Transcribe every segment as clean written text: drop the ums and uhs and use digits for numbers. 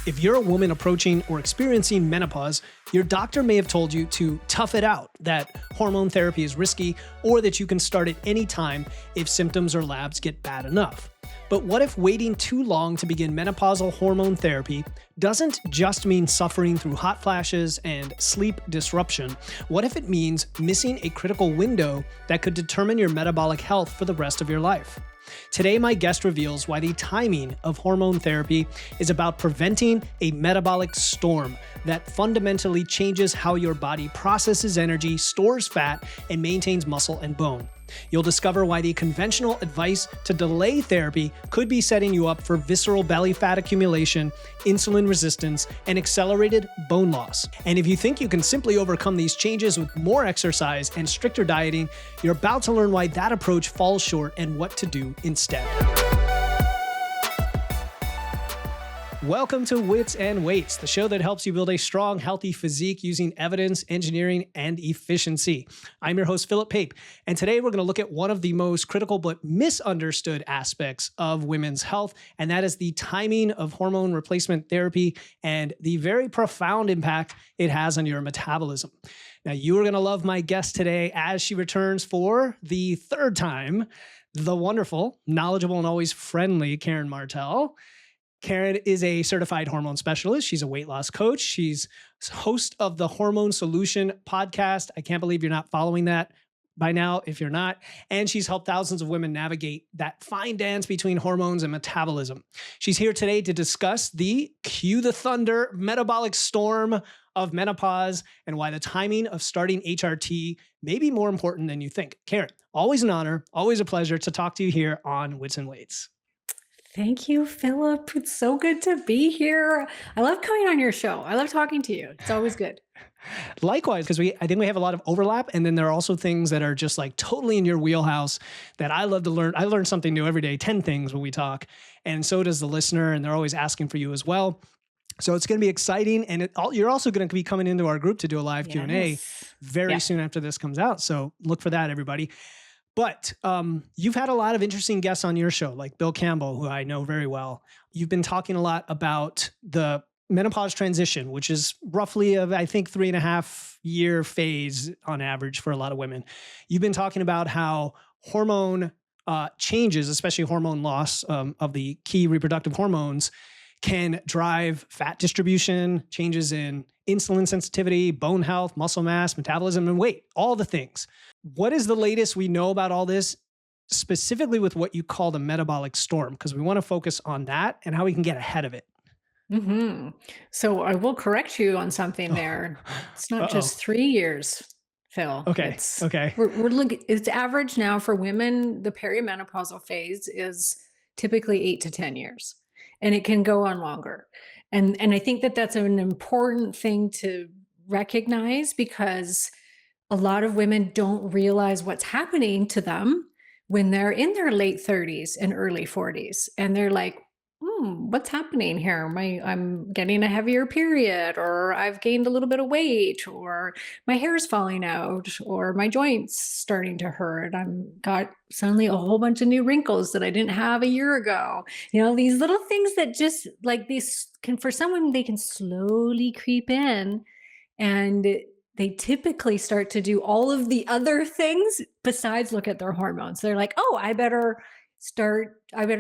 If you're a woman approaching or experiencing menopause, your doctor may have told you to tough it out, that hormone therapy is risky, or that you can start at any time if symptoms or labs get bad enough. But what if waiting too long to begin menopausal hormone therapy doesn't just mean suffering through hot flashes and sleep disruption? What if it means missing a critical window that could determine your metabolic health for the rest of your life? Today, my guest reveals why the timing of hormone therapy is about preventing a metabolic storm that fundamentally changes how your body processes energy, stores fat, and maintains muscle and bone. You'll discover why the conventional advice to delay therapy could be setting you up for visceral belly fat accumulation, insulin resistance, and accelerated bone loss. And if you think you can simply overcome these changes with more exercise and stricter dieting, you're about to learn why that approach falls short and what to do instead. Welcome to Wits and Weights, the show that helps you build a strong, healthy physique using evidence, engineering, and efficiency. I'm your host, Philip Pape, and today we're going to look at one of the most critical but misunderstood aspects of women's health, and that is the timing of hormone replacement therapy and the very profound impact it has on your metabolism. Now, you are going to love my guest today as she returns for the third time, the wonderful, knowledgeable, and always friendly Karen Martel. Karen is a certified hormone specialist. She's a weight loss coach. She's host of the Hormone Solution podcast. I can't believe you're not following that by now if you're not. And she's helped thousands of women navigate that fine dance between hormones and metabolism. She's here today to discuss the cue the thunder metabolic storm of menopause and why the timing of starting HRT may be more important than you think. Karen, always an honor, always a pleasure to talk to you here on Wits and Weights. Thank you, Philip. It's so good to be here. I love coming on your show. I love talking to you. It's always good. Likewise, because I think we have a lot of overlap, and then there are also things that are just like totally in your wheelhouse that I love to learn. I learn something new every day, 10 things when we talk, and so does the listener, and they're always asking for you as well. So it's going to be exciting, and you're also going to be coming into our group to do a live Q&A very soon after this comes out, so look for that, everybody. But you've had a lot of interesting guests on your show, like Bill Campbell, who I know very well. You've been talking a lot about the menopause transition, which is roughly, I think, 3.5-year phase on average for a lot of women. You've been talking about how hormone changes, especially hormone loss of the key reproductive hormones, can drive fat distribution, changes in insulin sensitivity, bone health, muscle mass, metabolism, and weight, all the things. What is the latest we know about all this, specifically with what you call the metabolic storm? Because we want to focus on that and how we can get ahead of it. Mm-hmm. So I will correct you on something there. It's not just 3 years, Phil. Okay. We're looking. It's average now for women. The perimenopausal phase is typically 8 to 10 years, and it can go on longer. And I think that that's an important thing to recognize, because a lot of women don't realize what's happening to them when they're in their late 30s and early 40s. And they're like, what's happening here? I'm getting a heavier period, or I've gained a little bit of weight, or my hair is falling out, or my joints starting to hurt. I've got suddenly a whole bunch of new wrinkles that I didn't have a year ago. You know, these little things that just like these can, for someone, they can slowly creep in, and they typically start to do all of the other things besides look at their hormones. They're like, oh, I better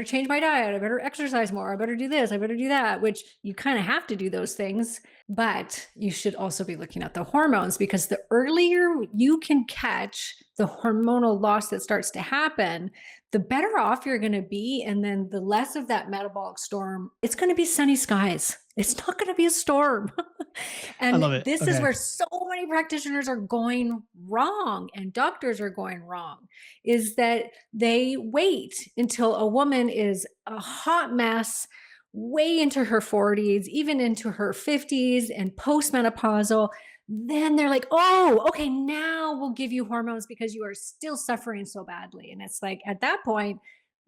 change my diet. I better exercise more. I better do this. I better do that, which you kind of have to do those things, but you should also be looking at the hormones, because the earlier you can catch the hormonal loss that starts to happen, the better off you're going to be. And then the less of that metabolic storm, it's going to be sunny skies. It's not going to be a storm. And I love it. This is where so many practitioners are going wrong, and doctors are going wrong, is that they wait until a woman is a hot mess, way into her 40s, even into her 50s and postmenopausal. Then they're like, oh, okay, now we'll give you hormones because you are still suffering so badly. And it's like, at that point,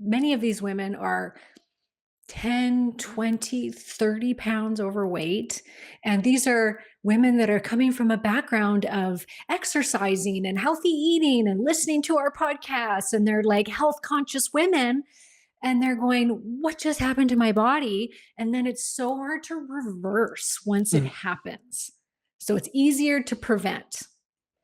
many of these women are 10, 20, 30 pounds overweight. And these are women that are coming from a background of exercising and healthy eating and listening to our podcasts. And they're like health conscious women. and they're going, what just happened to my body? And then it's so hard to reverse once it Mhm. happens. So it's easier to prevent.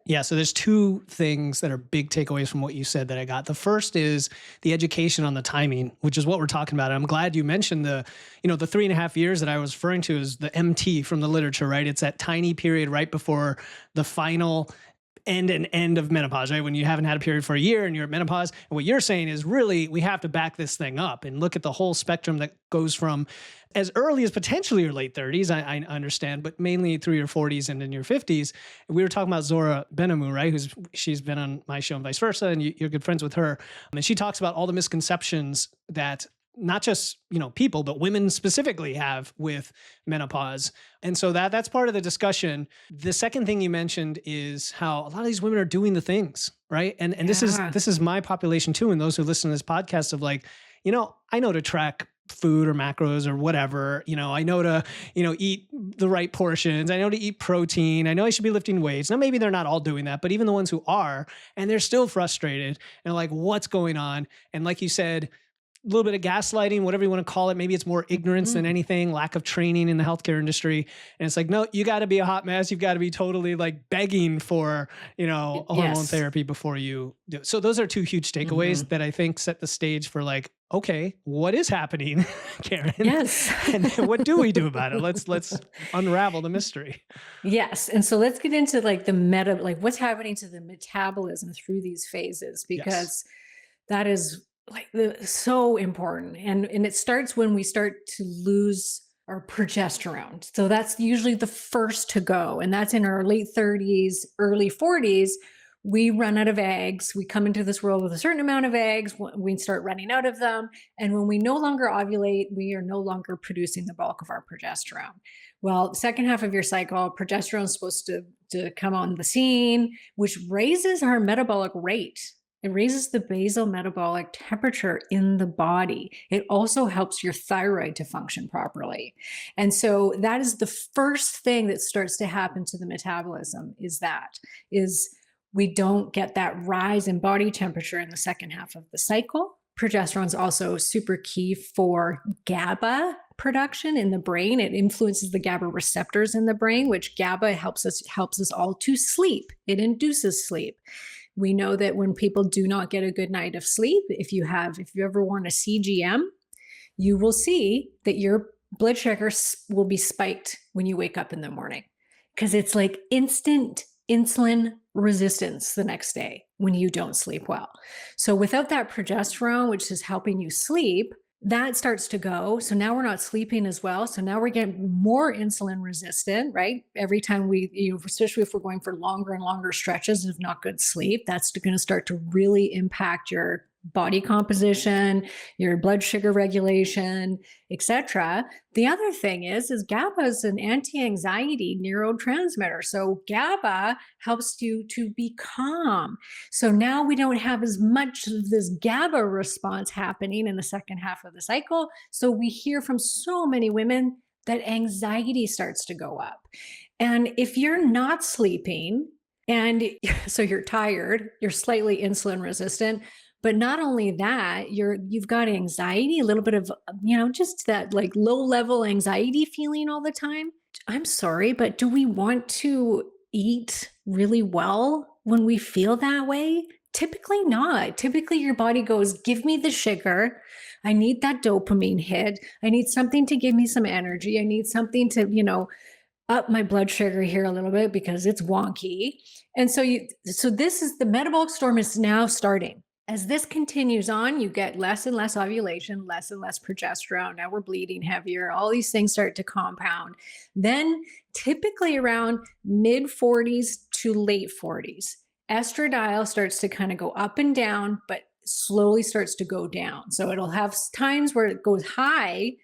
Yeah, so there's two things that are big takeaways from what you said that I got. The first is the education on the timing, which is what we're talking about. I'm glad you mentioned the 3.5 years that I was referring to is the MT from the literature, right? It's that tiny period right before the final end of menopause, right? When you haven't had a period for a year and you're at menopause. And what you're saying is really we have to back this thing up and look at the whole spectrum that goes from as early as potentially your late 30s, I understand, but mainly through your 40s and in your 50s. We were talking about Zora Benamu, right? She's been on my show and vice versa, and you're good friends with her. And she talks about all the misconceptions that not just people, but women specifically have with menopause. And so that's part of the discussion. The second thing you mentioned is how a lot of these women are doing the things, right? And Yeah. this is my population too, and those who listen to this podcast of like, I know to track food or macros or whatever, I know to, eat the right portions. I know to eat protein. I know I should be lifting weights. Now, maybe they're not all doing that, but even the ones who are, and they're still frustrated and like, what's going on? And like you said, a little bit of gaslighting, whatever you want to call it. Maybe it's more ignorance than Mhm. anything, lack of training in the healthcare industry. And it's like, no, you got to be a hot mess. You've got to be totally like begging for, a hormone Yes. therapy before you do. So those are two huge takeaways Mhm. that I think set the stage for like, okay, what is happening, Karen? Yes. And what do we do about it? Let's unravel the mystery. Yes. And so let's get into like like what's happening to the metabolism through these phases, Yes. because that is like so important. And it starts when we start to lose our progesterone. So that's usually the first to go. And that's in our late 30s, early 40s. We run out of eggs. We come into this world with a certain amount of eggs. We start running out of them. And when we no longer ovulate, we are no longer producing the bulk of our progesterone. Well, the second half of your cycle, progesterone is supposed to come on the scene, which raises our metabolic rate. It raises the basal metabolic temperature in the body. It also helps your thyroid to function properly. And so that is the first thing that starts to happen to the metabolism is we don't get that rise in body temperature in the second half of the cycle. Progesterone is also super key for GABA production in the brain. It influences the GABA receptors in the brain, which GABA helps us all to sleep. It induces sleep. We know that when people do not get a good night of sleep, if you ever worn a CGM, you will see that your blood sugar will be spiked when you wake up in the morning, because it's like instant insulin resistance the next day when you don't sleep well. So without that progesterone, which is helping you sleep, that starts to go. So now we're not sleeping as well. So now we're getting more insulin resistant, right? Every time especially if we're going for longer and longer stretches of not good sleep, that's going to start to really impact your body composition, your blood sugar regulation, etc. The other thing is GABA is an anti-anxiety neurotransmitter. So GABA helps you to be calm. So now we don't have as much of this GABA response happening in the second half of the cycle. So we hear from so many women that anxiety starts to go up. And if you're not sleeping, and so you're tired, you're slightly insulin resistant, but not only that, you've got anxiety, a little bit of, just that like low level anxiety feeling all the time. I'm sorry, but do we want to eat really well when we feel that way? Typically not. Typically your body goes, give me the sugar. I need that dopamine hit. I need something to give me some energy. I need something to, up my blood sugar here a little bit because it's wonky. And so this is the metabolic storm is now starting. As this continues on, you get less and less ovulation, less and less progesterone. Now we're bleeding heavier. All these things start to compound. Then, typically around mid 40s to late 40s, estradiol starts to kind of go up and down, but slowly starts to go down. So it'll have times where it goes high,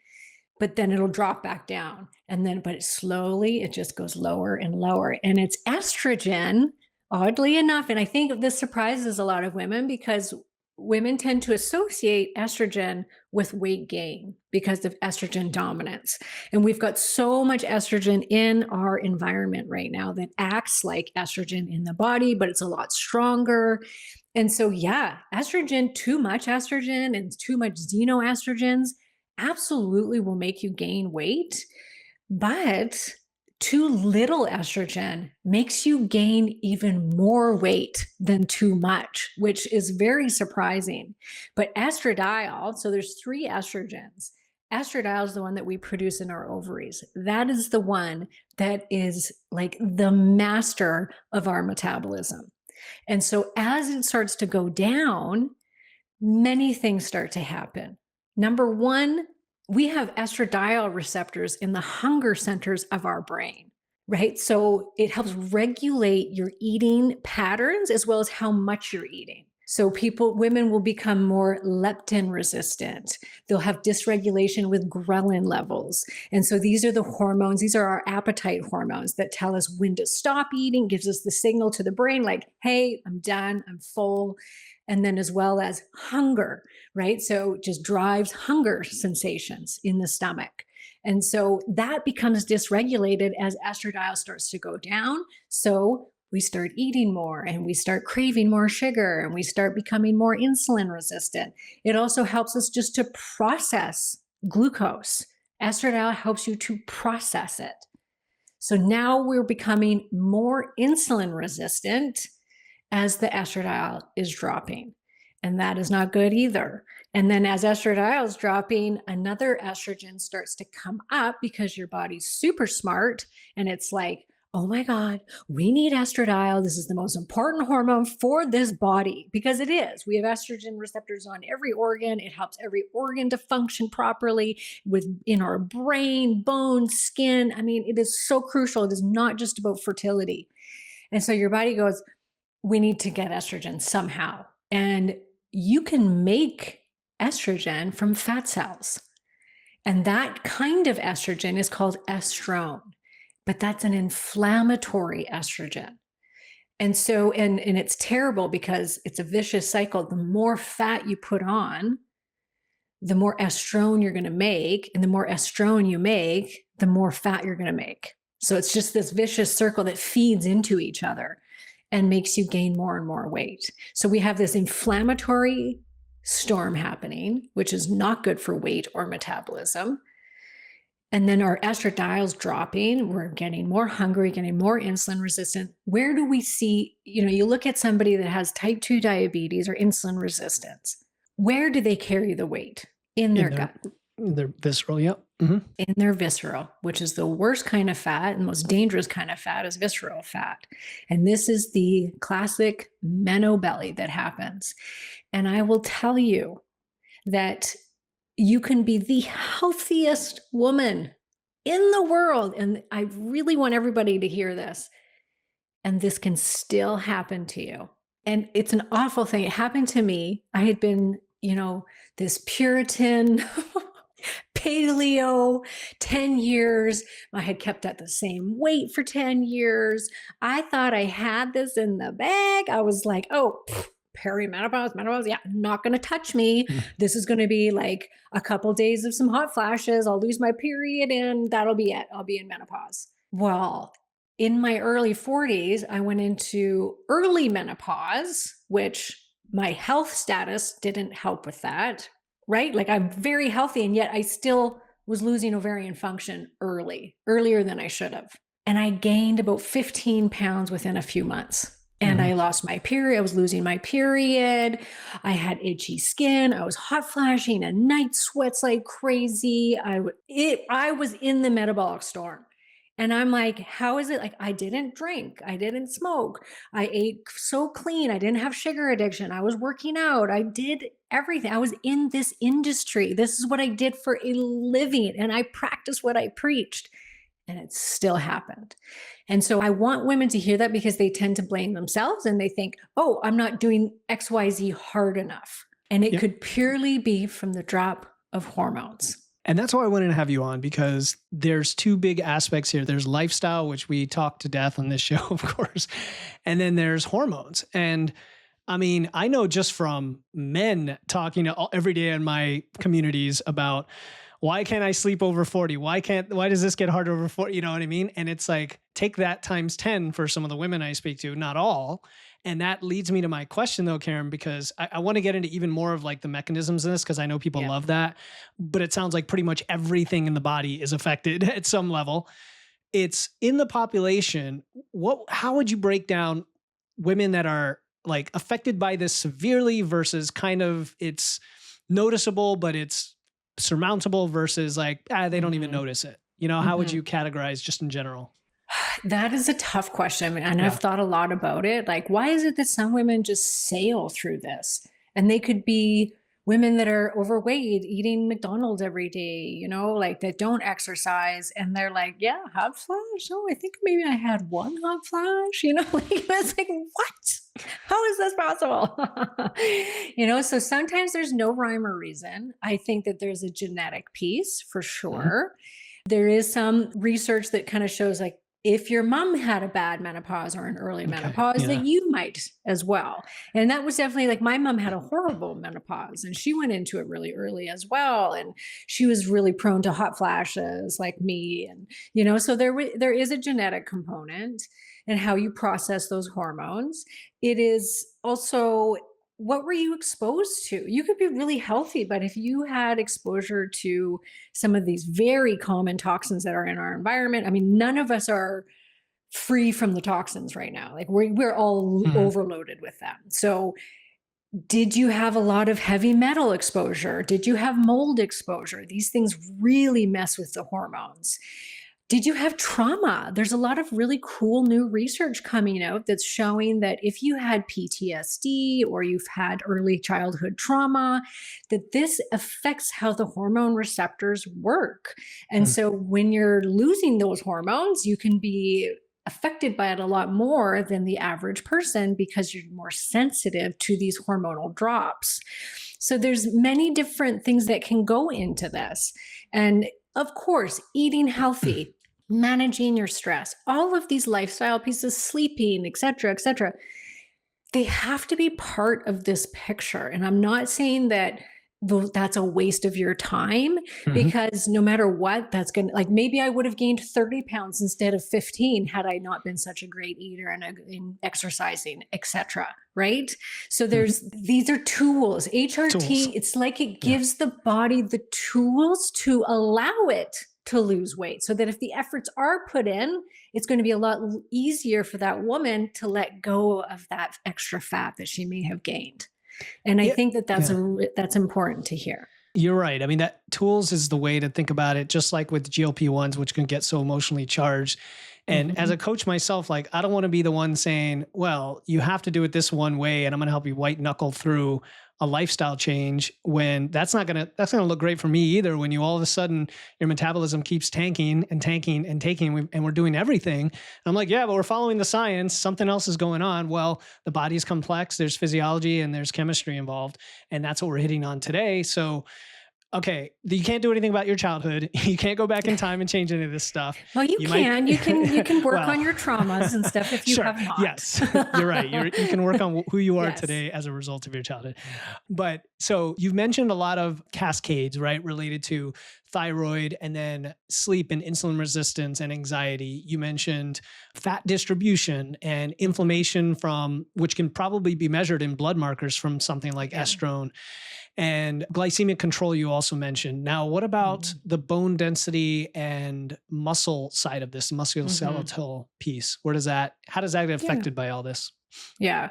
but then it'll drop back down. But slowly it just goes lower and lower. And it's estrogen, oddly enough. And I think this surprises a lot of women because women tend to associate estrogen with weight gain because of estrogen dominance. And we've got so much estrogen in our environment right now that acts like estrogen in the body, but it's a lot stronger. And so, yeah, estrogen, too much estrogen and too much xenoestrogens absolutely will make you gain weight. But too little estrogen makes you gain even more weight than too much, which is very surprising. But estradiol, so there's three estrogens. Estradiol is the one that we produce in our ovaries. That is the one that is like the master of our metabolism. And so as it starts to go down, many things start to happen. Number one, we have estradiol receptors in the hunger centers of our brain, right? So it helps regulate your eating patterns as well as how much you're eating. So women will become more leptin resistant. They'll have dysregulation with ghrelin levels. And so these are the hormones, these are our appetite hormones that tell us when to stop eating, gives us the signal to the brain like, hey, I'm done, I'm full. And then as well as hunger, right? So it just drives hunger sensations in the stomach. And so that becomes dysregulated as estradiol starts to go down. So we start eating more and we start craving more sugar and we start becoming more insulin resistant. It also helps us just to process glucose. Estradiol helps you to process it. So now we're becoming more insulin resistant as the estradiol is dropping. And that is not good either. And then as estradiol is dropping, another estrogen starts to come up because your body's super smart. And it's like, oh my God, we need estradiol. This is the most important hormone for this body because it is. We have estrogen receptors on every organ. It helps every organ to function properly in our brain, bones, skin. I mean, it is so crucial. It is not just about fertility. And so your body goes, we need to get estrogen somehow. And you can make estrogen from fat cells. And that kind of estrogen is called estrone, but that's an inflammatory estrogen. And so, and it's terrible because it's a vicious cycle. The more fat you put on, the more estrone you're going to make. And the more estrone you make, the more fat you're going to make. So it's just this vicious circle that feeds into each other and makes you gain more and more weight. So we have this inflammatory storm happening, which is not good for weight or metabolism. And then our estradiol's dropping. We're getting more hungry, getting more insulin resistant. Where do we see, you look at somebody that has type 2 diabetes or insulin resistance. Where do they carry the weight? In their gut. Their visceral, yep. Mm-hmm. In their visceral, which is the worst kind of fat and most dangerous kind of fat is visceral fat. And this is the classic menobelly that happens. And I will tell you that you can be the healthiest woman in the world. And I really want everybody to hear this. And this can still happen to you. And it's an awful thing. It happened to me. I had been, this Puritan paleo 10 years. I had kept at the same weight for 10 years. I thought I had this in the bag. I was like, oh, perimenopause, menopause, yeah, not going to touch me. This is going to be like a couple days of some hot flashes. I'll lose my period and that'll be it. I'll be in menopause. Well, in my early 40s, I went into early menopause, which my health status didn't help with that, right? Like I'm very healthy and yet I still was losing ovarian function earlier than I should have. And I gained about 15 pounds within a few months. And I lost my period. I was losing my period. I had itchy skin. I was hot flashing and night sweats like crazy. I was in the metabolic storm. And I'm like, how is it? Like, I didn't drink. I didn't smoke. I ate so clean. I didn't have sugar addiction. I was working out. I did everything. I was in this industry. This is what I did for a living. And I practiced what I preached. And it still happened. And so I want women to hear that because they tend to blame themselves and they think, oh, I'm not doing XYZ hard enough. And it could purely be from the drop of hormones. And that's why I wanted to have you on, because there's two big aspects here. There's lifestyle, which we talk to death on this show, of course. And then there's hormones. And I mean, I know just from men talking every day in my communities about why can't I sleep over 40? Why does this get hard over 40? You know what I mean? And it's like, take that times 10 for some of the women I speak to, not all. And that leads me to my question though, Karen, because I want to get into even more of like the mechanisms in this, because I know people Yeah. love that, but it sounds like pretty much everything in the body is affected at some level. It's in the population. How would you break down women that are like affected by this severely versus kind of it's noticeable, but it's surmountable versus like, they don't even Mhm. notice it. You know, how would Mhm. you categorize just in general? That is a tough question. And I've Yeah. thought a lot about it. Like, why is it that some women just sail through this? And they could be women that are overweight, eating McDonald's every day, like that don't exercise. And they're like, yeah, hot flash. Oh, I think maybe I had one hot flash, like it's like, what? How is this possible? So sometimes there's no rhyme or reason. I think that there's a genetic piece for Mhm. sure. There is some research that kind of shows like if your mom had a bad menopause or an early Okay. menopause, that Yeah. you might as well. And that was definitely like my mom had a horrible menopause and she went into it really early as well. And she was really prone to hot flashes like me. And, so there is a genetic component and how you process those hormones. It is also what were you exposed to? You could be really healthy, but if you had exposure to some of these very common toxins that are in our environment. I mean, none of us are free from the toxins right now. Like we're all Mhm. overloaded with them. So, did you have a lot of heavy metal exposure? Did you have mold exposure? These things really mess with the hormones. Did you have trauma? There's a lot of really cool new research coming out that's showing that if you had PTSD or you've had early childhood trauma, that this affects how the hormone receptors work. And Mhm. so when you're losing those hormones, you can be affected by it a lot more than the average person because you're more sensitive to these hormonal drops. So there's many different things that can go into this. And of course, eating healthy, managing your stress, all of these lifestyle pieces, sleeping, et cetera, they have to be part of this picture. And I'm not saying that that's a waste of your time Mhm. because no matter what, that's going to like maybe I would have gained 30 pounds instead of 15 had I not been such a great eater and in exercising, etc. Right. So Mhm. these are tools. Tools. HRT, it's like it Yeah. gives the body the tools to allow it to lose weight so that if the efforts are put in, it's going to be a lot easier for that woman to let go of that extra fat that she may have gained. And I Yeah. think that Yeah. that's important to hear. You're right. I mean, that tools is the way to think about it, just like with GLP-1s, which can get so emotionally charged. And as Mhm. a coach myself, like I don't want to be the one saying, well, you have to do it this one way and I'm going to help you white knuckle through a lifestyle change when that's going to look great for me either. When you all of a sudden your metabolism keeps tanking and tanking and taking and we're doing everything. And I'm like, yeah, but we're following the science. Something else is going on. Well, the body is complex. There's physiology and there's chemistry involved. And that's what we're hitting on today. So okay, you can't do anything about your childhood. You can't go back in time and change any of this stuff. Well, you You might, can. You can work well, on your traumas and stuff if you sure. have not. Yes, you're right. You can work on who you are Yes. today as a result of your childhood. But so you've mentioned a lot of cascades, right, related to thyroid and then sleep and insulin resistance and anxiety. You mentioned fat distribution and Mhm. inflammation from which can probably be measured in blood markers from something like Yeah. estrone and glycemic control you also mentioned. Now, what about Mhm. the bone density and muscle side of this, Mhm. musculoskeletal piece? How does that get Yeah. affected by all this? Yeah.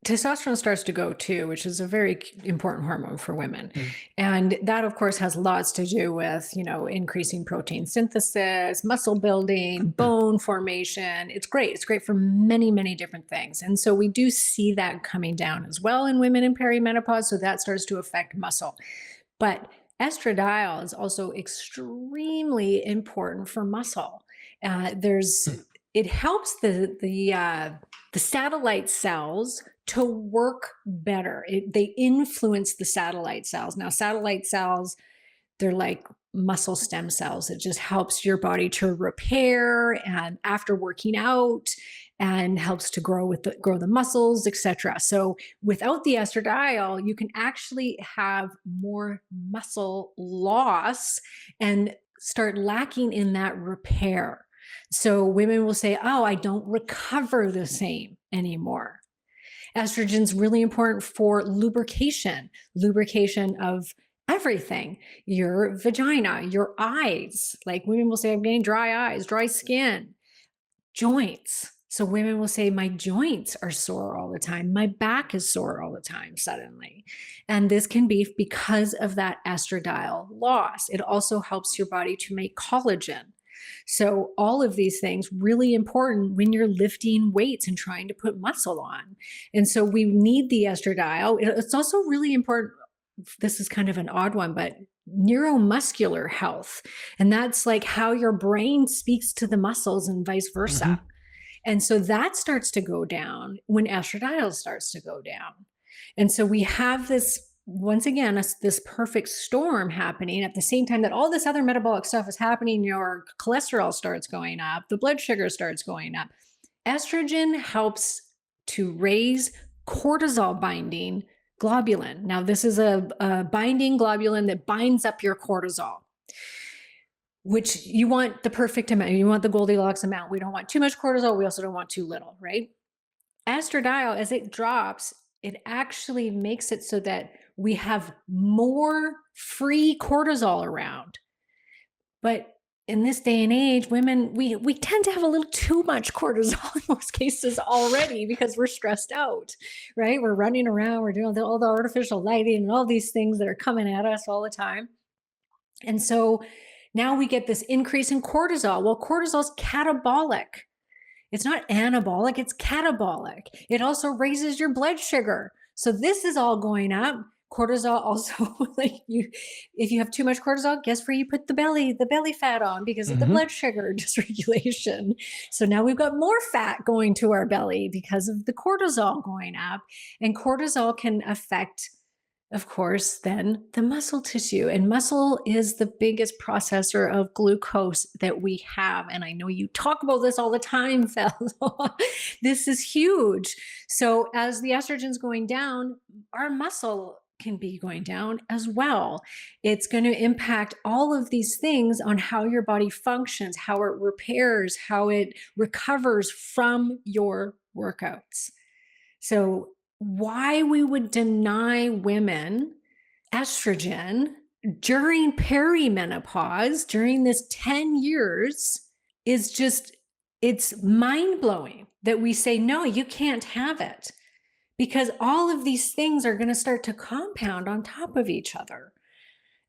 Testosterone starts to go too, which is a very important hormone for women. Mm. And that, of course, has lots to do with, increasing protein synthesis, muscle building, bone formation. It's great. It's great for many, many different things. And so we do see that coming down as well in women in perimenopause. So that starts to affect muscle. But estradiol is also extremely important for muscle. There's Mm. it helps the satellite cells to work better. They influence the satellite cells. Now, satellite cells, they're like muscle stem cells. It just helps your body to repair and after working out. and helps to grow the muscles, etc. So without the estradiol, you can actually have more muscle loss and start lacking in that repair. So women will say, "Oh, I don't recover the same anymore." Estrogen's really important for lubrication of everything, your vagina, your eyes. Like women will say, "I'm getting dry eyes, dry skin." Joints. So women will say, "My joints are sore all the time. My back is sore all the time suddenly." And this can be because of that estradiol loss. It also helps your body to make collagen. So all of these things really important when you're lifting weights and trying to put muscle on. And so we need the estradiol. It's also really important. This is kind of an odd one, but neuromuscular health. And that's like how your brain speaks to the muscles and vice versa. Mhm. And so that starts to go down when estradiol starts to go down. And so we have this, once again, this perfect storm happening at the same time that all this other metabolic stuff is happening. Your cholesterol starts going up, the blood sugar starts going up. Estrogen helps to raise cortisol binding globulin. Now, this is a binding globulin that binds up your cortisol, which you want the perfect amount. You want the Goldilocks amount. We don't want too much cortisol. We also don't want too little, right? Estradiol, as it drops, it actually makes it so that we have more free cortisol around. But in this day and age, women, we tend to have a little too much cortisol in most cases already because we're stressed out, right? We're running around, we're doing all the artificial lighting and all these things that are coming at us all the time. And so now we get this increase in cortisol. Well, cortisol is catabolic. It's not anabolic, it's catabolic. It also raises your blood sugar. So this is all going up. Cortisol also, if you have too much cortisol, guess where you put the belly fat on because of the Mhm. blood sugar dysregulation. So now we've got more fat going to our belly because of the cortisol going up. And cortisol can affect, of course, then the muscle tissue. And muscle is the biggest processor of glucose that we have. And I know you talk about this all the time, Phil. This is huge. So as the estrogen's going down, our muscle can be going down as well. It's going to impact all of these things on how your body functions, how it repairs, how it recovers from your workouts. So, why we would deny women estrogen during perimenopause, during this 10 years, is just, it's mind blowing that we say, no, you can't have it because all of these things are going to start to compound on top of each other.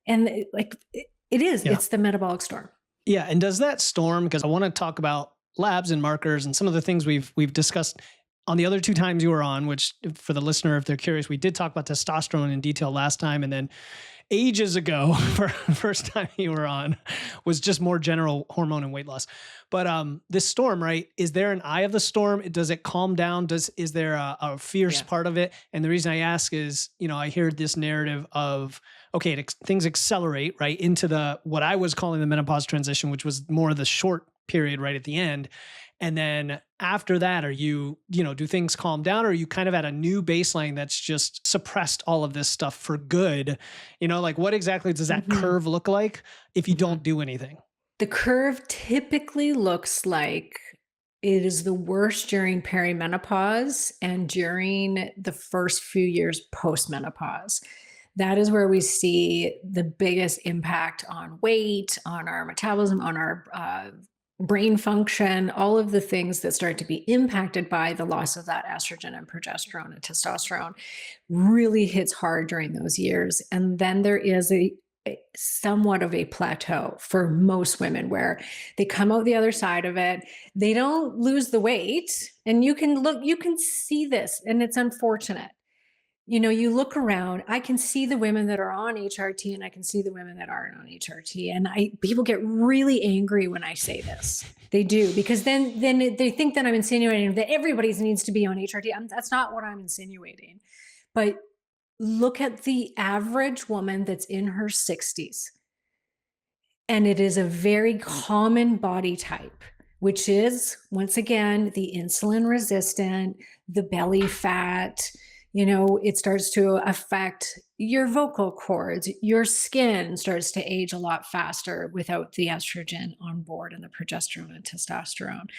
And it is, Yeah. it's the metabolic storm. Yeah. And does that storm, because I want to talk about labs and markers and some of the things we've discussed on the other two times you were on, which for the listener, if they're curious, we did talk about testosterone in detail last time. And then ages ago, for the first time you were on, was just more general hormone and weight loss. But this storm, right? Is there an eye of the storm? Does it calm down? Is there a fierce Yeah. part of it? And the reason I ask is, I hear this narrative of, okay, things accelerate right into what I was calling the menopause transition, which was more the short period right at the end. And then after that, do things calm down, or are you kind of at a new baseline that's just suppressed all of this stuff for good? Like what exactly does that curve look like if you don't do anything? The curve typically looks like it is the worst during perimenopause and during the first few years post-menopause. That is where we see the biggest impact on weight, on our metabolism, on our brain function, all of the things that start to be impacted by the loss of that estrogen and progesterone and testosterone really hits hard during those years. And then there is a somewhat of a plateau for most women where they come out the other side of it. They don't lose the weight. And you can see this, and it's unfortunate. You look around, I can see the women that are on HRT and I can see the women that aren't on HRT. And people get really angry when I say this. They do, because then they think that I'm insinuating that everybody needs to be on HRT. That's not what I'm insinuating. But look at the average woman that's in her 60s. And it is a very common body type. which is, once again, the insulin resistant, the belly fat. It starts to affect your vocal cords. Your skin starts to age a lot faster without the estrogen on board and the progesterone and testosterone.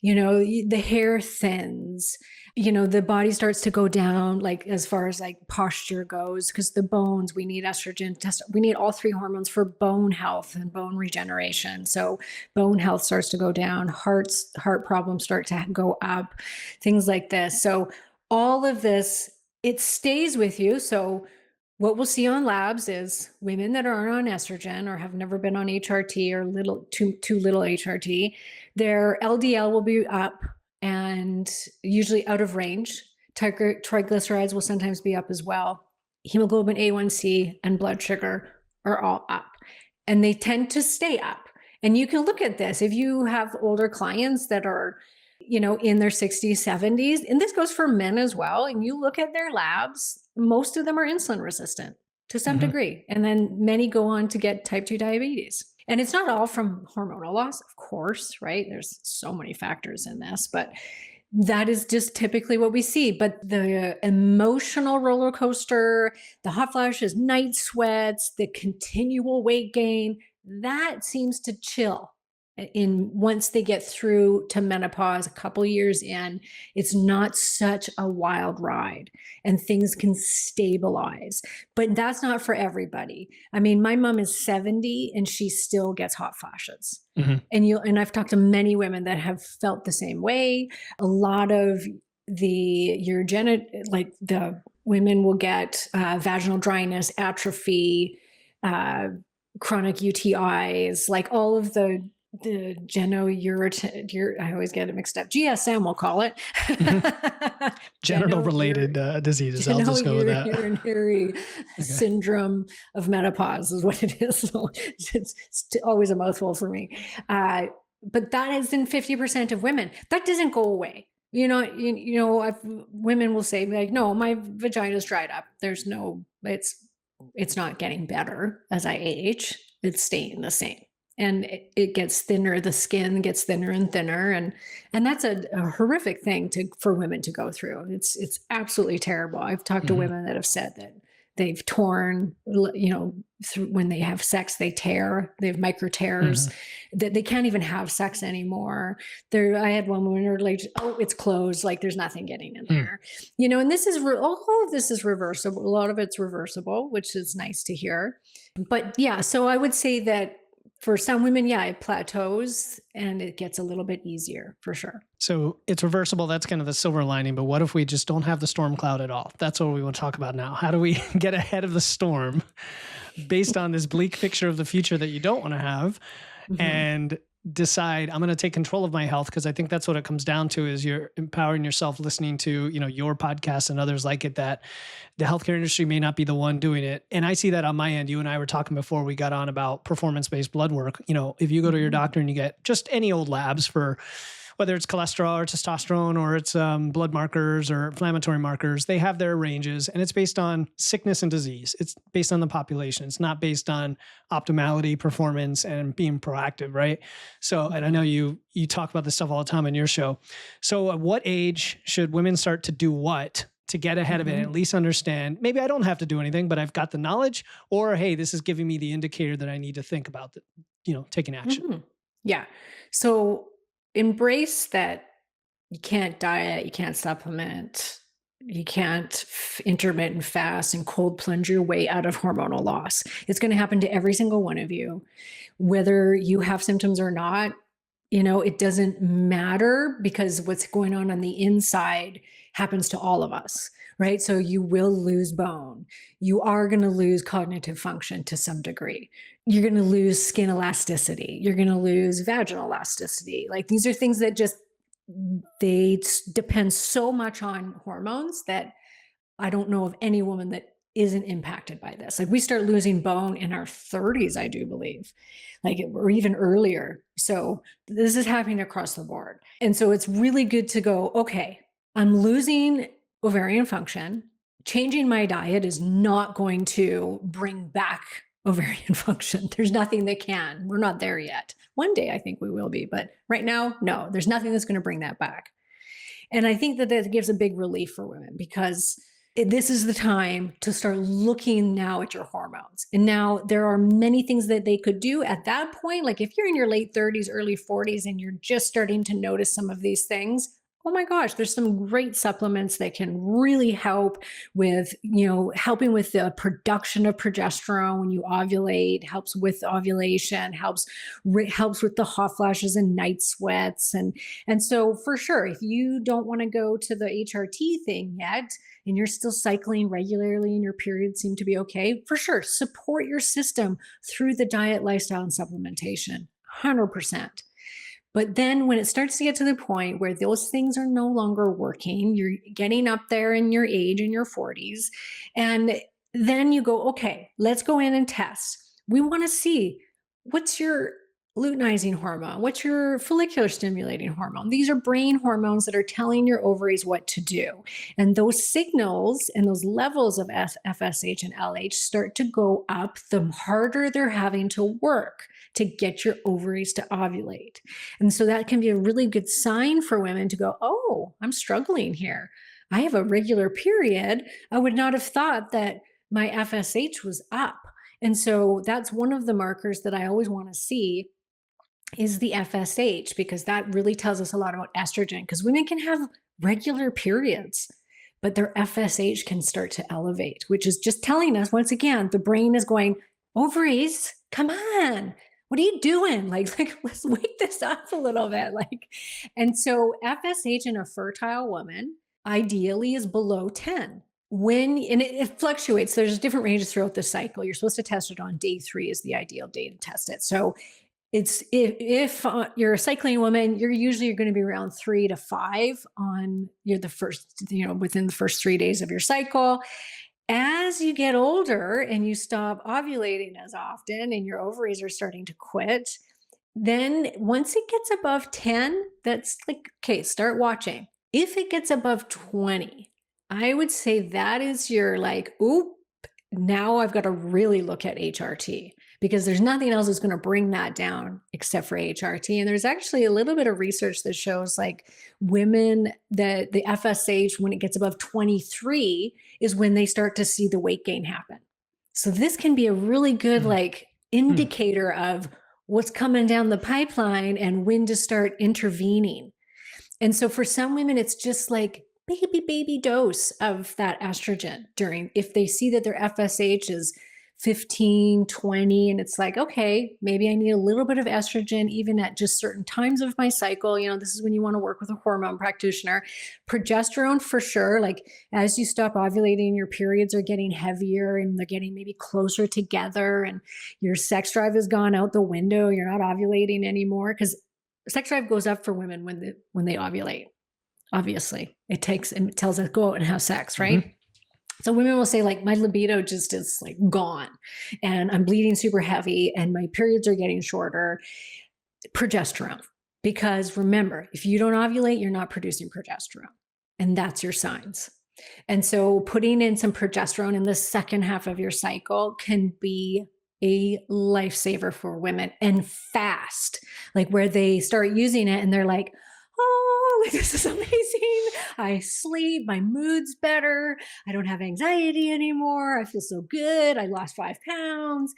The hair thins, the body starts to go down, like as far as like posture goes, because the bones, we need estrogen, we need all three hormones for bone health and bone regeneration. So bone health starts to go down, heart problems start to go up, things like this. So all of this, it stays with you. So what we'll see on labs is women that are on estrogen or have never been on HRT or too little HRT, their LDL will be up and usually out of range. Triglycerides will sometimes be up as well. Hemoglobin A1C and blood sugar are all up, and they tend to stay up. And you can look at this if you have older clients that are in their 60s, 70s, and this goes for men as well. And you look at their labs, most of them are insulin resistant to some degree. And then many go on to get type 2 diabetes. And it's not all from hormonal loss, of course, right? There's so many factors in this, but that is just typically what we see. But the emotional roller coaster, the hot flashes, night sweats, the continual weight gain, that seems to chill once they get through to menopause. A couple years in, it's not such a wild ride and things can stabilize, but that's not for everybody. I mean, my mom is 70 and she still gets hot flashes. And I've talked to many women that have felt the same way. A lot of the women will get vaginal dryness, atrophy, chronic UTIs, like all of the I always get it mixed up. GSM, we'll call it. Genital related diseases. I'll just go with that. Urinary syndrome of menopause is what it is. So it's always a mouthful for me. But that is in 50% of women. That doesn't go away. Women will say like, no, my vagina's dried up. It's not getting better as I age. It's staying the same. And it gets thinner, the skin gets thinner and thinner. And that's a horrific thing for women to go through. It's absolutely terrible. I've talked to women that have said that they've torn, when they have sex, they have micro tears, that they can't even have sex anymore. I had one woman who were like, oh, it's closed. Like there's nothing getting in there, and this is, all of this is reversible. A lot of it's reversible, which is nice to hear. But yeah, so I would say that for some women, it plateaus and it gets a little bit easier for sure. So it's reversible. That's kind of the silver lining. But what if we just don't have the storm cloud at all? That's what we want to talk about now. How do we get ahead of the storm based on this bleak picture of the future that you don't want to have and decide I'm going to take control of my health? Because I think that's what it comes down to, is you're empowering yourself, listening to, your podcast and others like it, that the healthcare industry may not be the one doing it. And I see that on my end. You and I were talking before we got on about performance-based blood work. If you go to your doctor and you get just any old labs for whether it's cholesterol or testosterone or it's blood markers or inflammatory markers, they have their ranges, and it's based on sickness and disease. It's based on the population. It's not based on optimality, performance, and being proactive, right? So, and I know you talk about this stuff all the time in your show. So at what age should women start to do what to get ahead of it and at least understand, maybe I don't have to do anything, but I've got the knowledge, or, hey, this is giving me the indicator that I need to think about, taking action. Yeah. So embrace that you can't diet, you can't supplement, you can't intermittent fast and cold plunge your way out of hormonal loss. It's going to happen to every single one of you, whether you have symptoms or not. It doesn't matter, because what's going on the inside happens to all of us, right? So you will lose bone. You are going to lose cognitive function to some degree. You're going to lose skin elasticity. You're going to lose vaginal elasticity. Like, these are things that they depend so much on hormones that I don't know of any woman that isn't impacted by this. Like, we start losing bone in our 30s, I do believe, or even earlier. So this is happening across the board. And so it's really good to go, okay, I'm losing ovarian function. Changing my diet is not going to bring back ovarian function. There's nothing that can. We're not there yet. One day I think we will be, but right now, no, there's nothing that's going to bring that back. And I think that that gives a big relief for women because this is the time to start looking now at your hormones. And now there are many things that they could do at that point. Like if you're in your late 30s, early 40s, and you're just starting to notice some of these things, oh my gosh, there's some great supplements that can really help with, helping with the production of progesterone when you ovulate, helps with ovulation, helps with the hot flashes and night sweats. And so for sure, if you don't want to go to the HRT thing yet, and you're still cycling regularly and your periods seem to be okay, for sure, support your system through the diet, lifestyle, and supplementation, 100%. But then when it starts to get to the point where those things are no longer working, you're getting up there in your age, in your 40s, and then you go, okay, let's go in and test. We want to see what's your luteinizing hormone, what's your follicular stimulating hormone. These are brain hormones that are telling your ovaries what to do. And those signals and those levels of FSH and LH start to go up the harder they're having to work to get your ovaries to ovulate. And so that can be a really good sign for women to go, oh, I'm struggling here. I have a regular period. I would not have thought that my FSH was up. And so that's one of the markers that I always want to see is the FSH, because that really tells us a lot about estrogen, because women can have regular periods, but their FSH can start to elevate, which is just telling us, once again, the brain is going, ovaries, come on. What are you doing? Like let's wake this up a little bit. And so FSH in a fertile woman ideally is below 10. And it fluctuates. There's different ranges throughout the cycle. You're supposed to test it on day 3 is the ideal day to test it. So it's if you're a cycling woman, you're going to be around 3 to 5 on the first, within the first 3 days of your cycle. As you get older and you stop ovulating as often and your ovaries are starting to quit, then once it gets above 10, that's like, okay, start watching. If it gets above 20, I would say that is your oop, now I've got to really look at HRT, because there's nothing else that's going to bring that down except for HRT. And there's actually a little bit of research that shows women that the FSH, when it gets above 23, is when they start to see the weight gain happen. So this can be a really good indicator of what's coming down the pipeline and when to start intervening. And so for some women, it's just baby dose of that estrogen if they see that their FSH is 15, 20, and it's okay, maybe I need a little bit of estrogen even at just certain times of my cycle. This is when you want to work with a hormone practitioner. Progesterone for sure. As you stop ovulating, your periods are getting heavier and they're getting maybe closer together and your sex drive has gone out the window. You're not ovulating anymore, because sex drive goes up for women when they ovulate. Obviously, it tells us go out and have sex, right? Mm-hmm. So women will say my libido just is gone and I'm bleeding super heavy and my periods are getting shorter. Progesterone, because remember, if you don't ovulate, you're not producing progesterone, and that's your signs. And so putting in some progesterone in the second half of your cycle can be a lifesaver for women, and fast, where they start using it and they're oh, this is amazing. I sleep, my mood's better. I don't have anxiety anymore. I feel so good. I lost 5 pounds.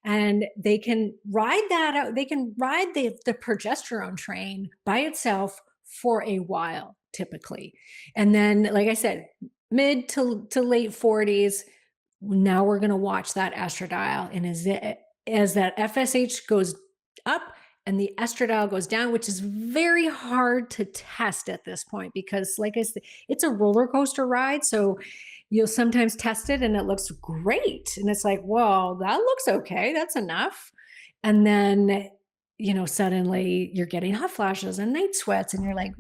And they can ride that out. They can ride the progesterone train by itself for a while, typically. And then, like I said, mid to late 40s, now we're going to watch that estradiol. And as that FSH goes up, and the estradiol goes down, which is very hard to test at this point, because like I said, it's a roller coaster ride. So you'll sometimes test it and it looks great. And it's well, that looks okay. That's enough. And then, suddenly you're getting hot flashes and night sweats and you're what?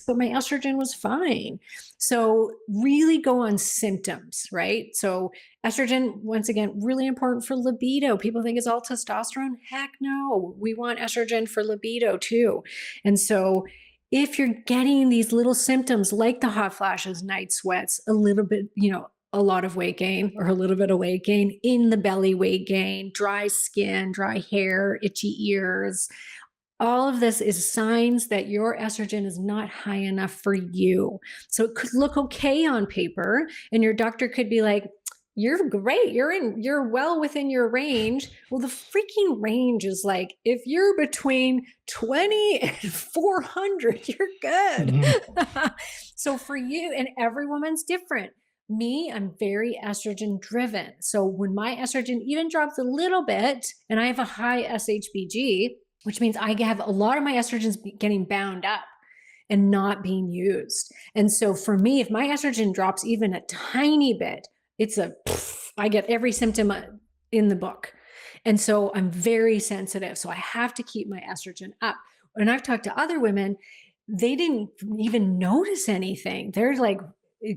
But my estrogen was fine. So really go on symptoms, right? So estrogen, once again, really important for libido. People think it's all testosterone. Heck no, we want estrogen for libido too. And so if you're getting these little symptoms like the hot flashes, night sweats, a little bit, a lot of weight gain or a little bit of weight gain, in the belly weight gain, dry skin, dry hair, itchy ears. All of this is signs that your estrogen is not high enough for you. So it could look okay on paper, and your doctor could be like, "You're great. You're well within your range." Well, the freaking range is like, if you're between 20 and 400, you're good. Mhm. So for you, and every woman's different. Me, I'm very estrogen driven. So when my estrogen even drops a little bit, and I have a high SHBG, which means I have a lot of my estrogens getting bound up and not being used. And so for me, if my estrogen drops even a tiny bit, it's a I get every symptom in the book. And so I'm very sensitive. So I have to keep my estrogen up. When I've talked to other women, they didn't even notice anything. They're like,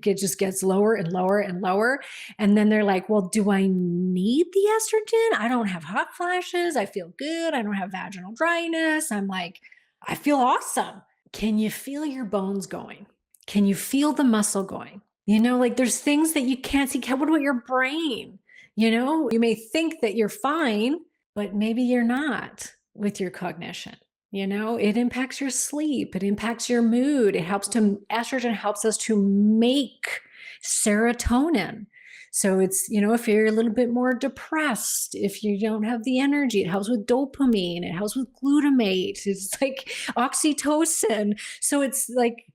just gets lower and lower and lower. And then they're like, well, do I need the estrogen? I don't have hot flashes. I feel good. I don't have vaginal dryness. I'm like, I feel awesome. Can you feel your bones going? Can you feel the muscle going? Like there's things that you can't see. What about your brain? You may think that you're fine, but maybe you're not with your cognition. It impacts your sleep. It impacts your mood. Estrogen helps us to make serotonin. So it's, if you're a little bit more depressed, if you don't have the energy, it helps with dopamine, it helps with glutamate, it's like oxytocin. So it's like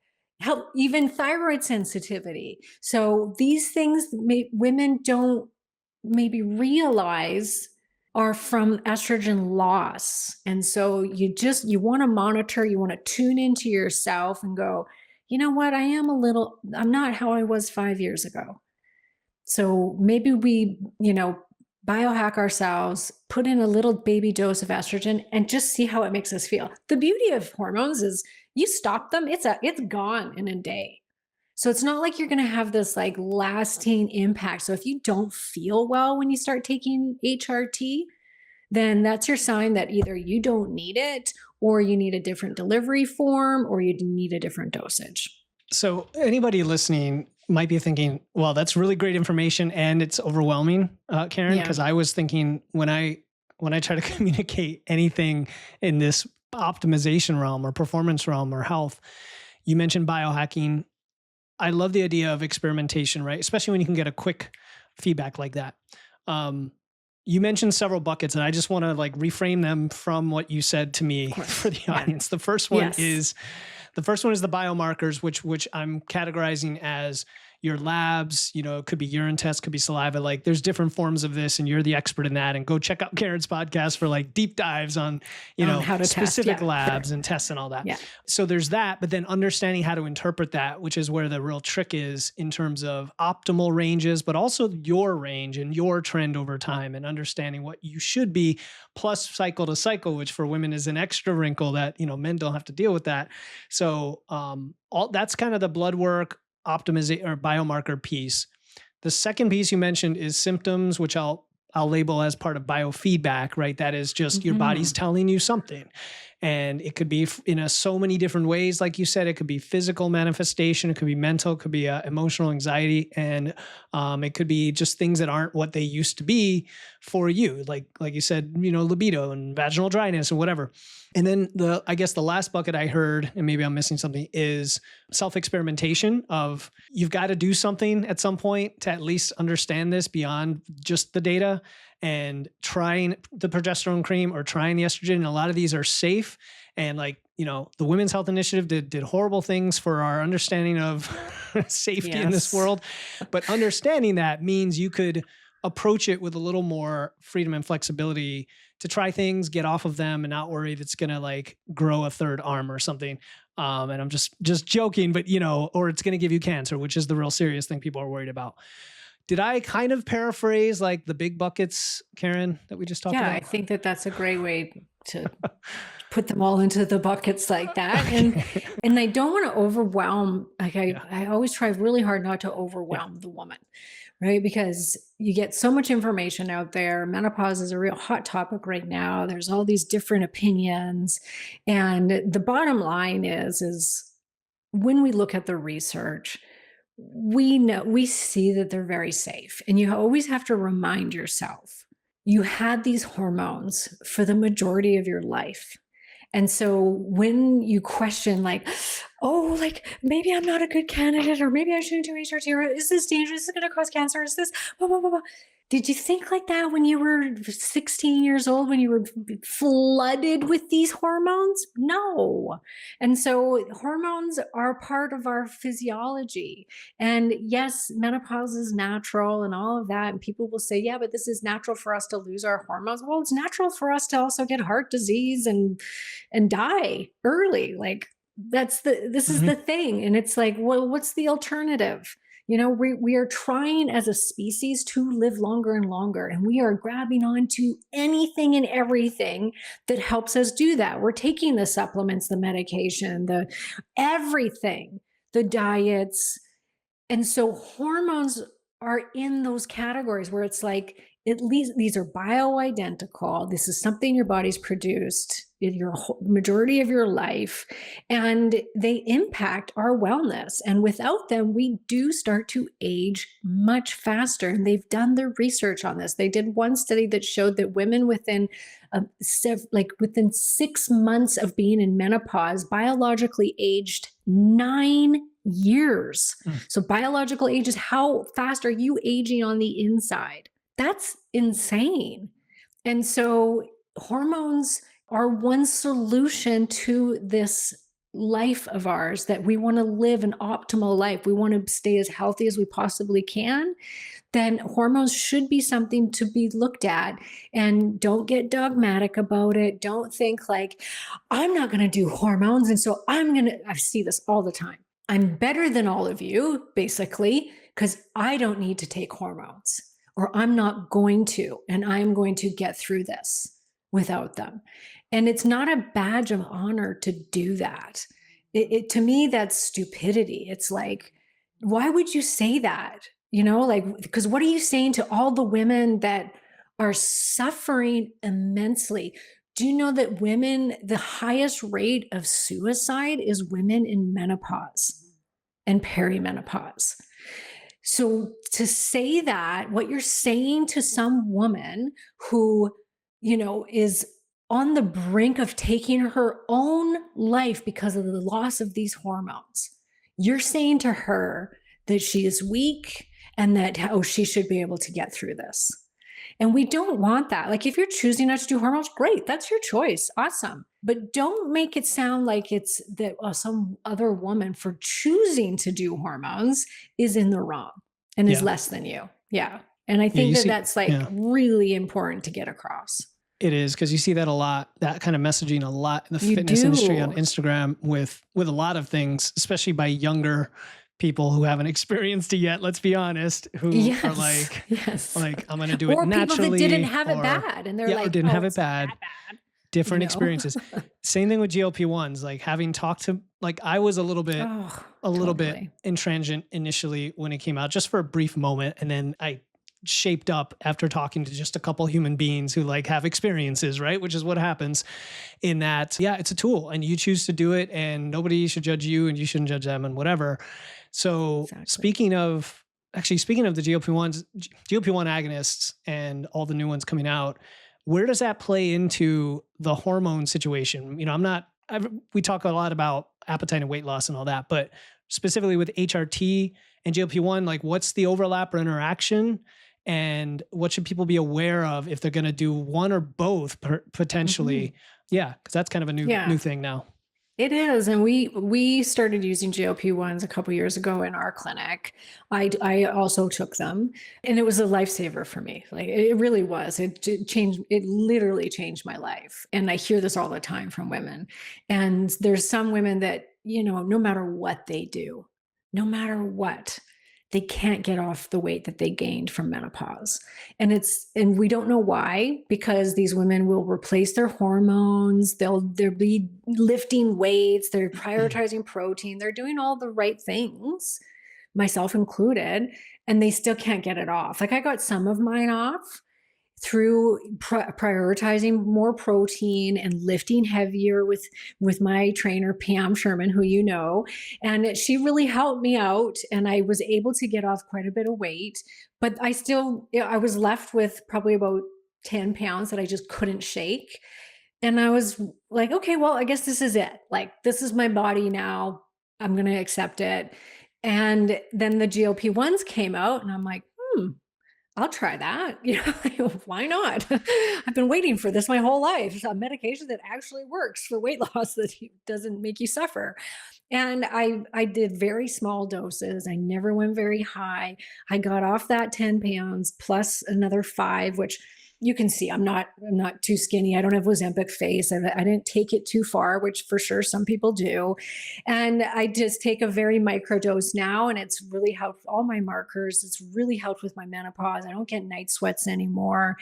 help even thyroid sensitivity. So these things women don't maybe realize are from estrogen loss. And so you want to monitor, you want to tune into yourself and go, you know what? I'm not how I was 5 years ago. So maybe we, biohack ourselves, put in a little baby dose of estrogen and just see how it makes us feel. The beauty of hormones is you stop them, it's gone in a day. So it's not like you're going to have this like lasting impact. So if you don't feel well when you start taking HRT, then that's your sign that either you don't need it, or you need a different delivery form, or you need a different dosage. So anybody listening might be thinking, well, that's really great information and it's overwhelming, Karen, Yeah. because I was thinking when I try to communicate anything in this optimization realm or performance realm or health, you mentioned biohacking. I love the idea of experimentation, right? Especially when you can get a quick feedback like that. You mentioned several buckets, and I just want to like reframe them from what you said to me for the audience. The first one is the biomarkers, which I'm categorizing as your labs. It could be urine tests, could be saliva. Like there's different forms of this, and you're the expert in that. And go check out Karen's podcast for like deep dives on how to specific test. labs and tests and all that. Yeah. So there's that, but then understanding how to interpret that, which is where the real trick is in terms of optimal ranges, but also your range and your trend over time, and understanding what you should be, plus cycle to cycle, which for women is an extra wrinkle that men don't have to deal with that. So all that's kind of the blood work optimization or biomarker piece. The second piece you mentioned is symptoms, which I'll label as part of biofeedback, right? That is just your body's telling you something. And it could be in so many different ways. Like you said, it could be physical manifestation. It could be mental. It could be emotional anxiety. And it could be just things that aren't what they used to be for you. Like you said, libido and vaginal dryness and whatever. And then I guess the last bucket I heard, and maybe I'm missing something, is self-experimentation of you've got to do something at some point to at least understand this beyond just the data. And trying the progesterone cream or trying the estrogen. A lot of these are safe. And the Women's Health Initiative did horrible things for our understanding of safety in this world. But understanding that means you could approach it with a little more freedom and flexibility to try things, get off of them, and not worry that's going to grow a third arm or something. And I'm just joking, but or it's going to give you cancer, which is the real serious thing people are worried about. Did I kind of paraphrase the big buckets, Karen, that we just talked about? Yeah, I think that's a great way to put them all into the buckets like that. And I don't want to overwhelm. I always try really hard not to overwhelm the woman, right? Because you get so much information out there. Menopause is a real hot topic right now. There's all these different opinions. And the bottom line is when we look at the research, we see that they're very safe. And you always have to remind yourself, you had these hormones for the majority of your life. And so when you question, like, oh, like maybe I'm not a good candidate, or maybe I shouldn't do HRT, or is this dangerous? Is it going to cause cancer? Is this blah, blah, blah, blah. Did you think like that when you were 16 years old, when you were flooded with these hormones? No. And so hormones are part of our physiology. And yes, menopause is natural and all of that. And people will say, yeah, but this is natural for us to lose our hormones. Well, it's natural for us to also get heart disease and die early. Like this is Mhm. the thing. And it's like, well, what's the alternative? We are trying as a species to live longer and longer, and we are grabbing onto anything and everything that helps us do that. We're taking the supplements, the medication, the everything, the diets. And so hormones are in those categories where it's like, at least these are bioidentical. This is something your body's produced in your majority of your life, and they impact our wellness. And without them, we do start to age much faster. And they've done their research on this. They did one study that showed that women within 6 months of being in menopause, biologically aged 9 years. Mm. So biological age is how fast are you aging on the inside? That's insane. And so hormones are one solution to this life of ours, that we want to live an optimal life. We want to stay as healthy as we possibly can. Then hormones should be something to be looked at. And don't get dogmatic about it. Don't think like, I'm not going to do hormones. And so I see this all the time. I'm better than all of you, basically, because I don't need to take hormones, or I'm not going to, and I'm going to get through this without them. And it's not a badge of honor to do that. To me, that's stupidity. It's like, why would you say that? Because what are you saying to all the women that are suffering immensely? Do you know that the highest rate of suicide is women in menopause and perimenopause? So to say that, what you're saying to some woman who, is on the brink of taking her own life because of the loss of these hormones, you're saying to her that she is weak and that how she should be able to get through this. And we don't want that. Like, if you're choosing not to do hormones, great, that's your choice. Awesome. But don't make it sound like it's that some other woman for choosing to do hormones is in the wrong and is Yeah. less than you. Yeah. And I Yeah, think you that see, that's like yeah, really important to get across. it is, because you see that a lot, that kind of messaging a lot in the You fitness industry on do. Instagram with a lot of things, especially by younger people who haven't experienced it yet. Let's be honest, who are Yes. Yes. like I'm going to do it Or people that didn't naturally, have it or bad and they're yeah, or like, didn't oh, have it it's not bad. that bad. Different experiences. Same thing with GLP-1s. Like, having talked to, like, I was Oh, a little bit totally. intransigent initially when it came out, just for a brief moment, and then I shaped up after talking to just a couple human beings who like have experiences, right? Which is what happens in that. Yeah, it's a tool, and you choose to do it, and nobody should judge you, and you shouldn't judge them, and whatever. So Exactly. speaking of the GLP-1 agonists and all the new ones coming out, where does that play into the hormone situation? We talk a lot about appetite and weight loss and all that, but specifically with HRT and GLP-1, like, what's the overlap or interaction, and what should people be aware of if they're going to do one or both Mhm. potentially? Yeah, because that's kind of a new Yeah. thing now. It is, and we started using GLP-1s a couple years ago in our clinic. I also took them, and it was a lifesaver for me. Like, it really was. Changed. It literally changed my life. And I hear this all the time from women. And there's some women that, no matter what they do, no matter what, they can't get off the weight that they gained from menopause. And we don't know why, because these women will replace their hormones, they'll be lifting weights, they're prioritizing protein, they're doing all the right things, myself included, and they still can't get it off. Like, I got some of mine off. through prioritizing more protein and lifting heavier with my trainer, Pam Sherman, who you know. And she really helped me out. And I was able to get off quite a bit of weight, but I was left with probably about 10 pounds that I just couldn't shake. And I was like, okay, well, I guess this is it. Like, this is my body now. I'm going to accept it. And then the GLP-1s came out, and I'm like, I'll try that. Why not? I've been waiting for this my whole life. It's a medication that actually works for weight loss that doesn't make you suffer. And I did very small doses. I never went very high. I got off that 10 pounds plus another 5, which you can see I'm not too skinny. I don't have Ozempic face. I didn't take it too far, which for sure some people do. And I just take a very micro dose now, and it's really helped all my markers. It's really helped with my menopause. I don't get night sweats anymore.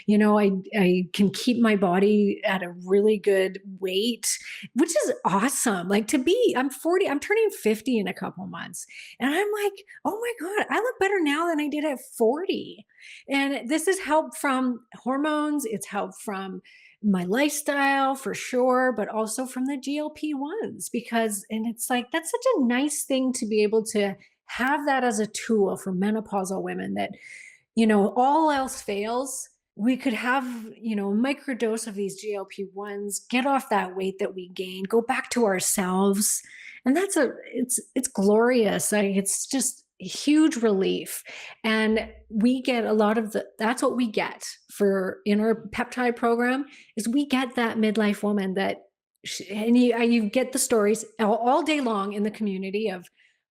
I can keep my body at a really good weight, which is awesome. Like, I'm 40, I'm turning 50 in a couple months. And I'm like, oh my God, I look better now than I did at 40. And this is help from hormones. It's help from my lifestyle for sure, but also from the GLP-1s and it's like, that's such a nice thing to be able to have that as a tool for menopausal women that, all else fails. We could have, a microdose of these GLP-1s, get off that weight that we gained, go back to ourselves. And it's glorious. It's just huge relief. And we get a lot of that's what we get in our peptide program is we get that midlife woman and you get the stories all day long in the community of,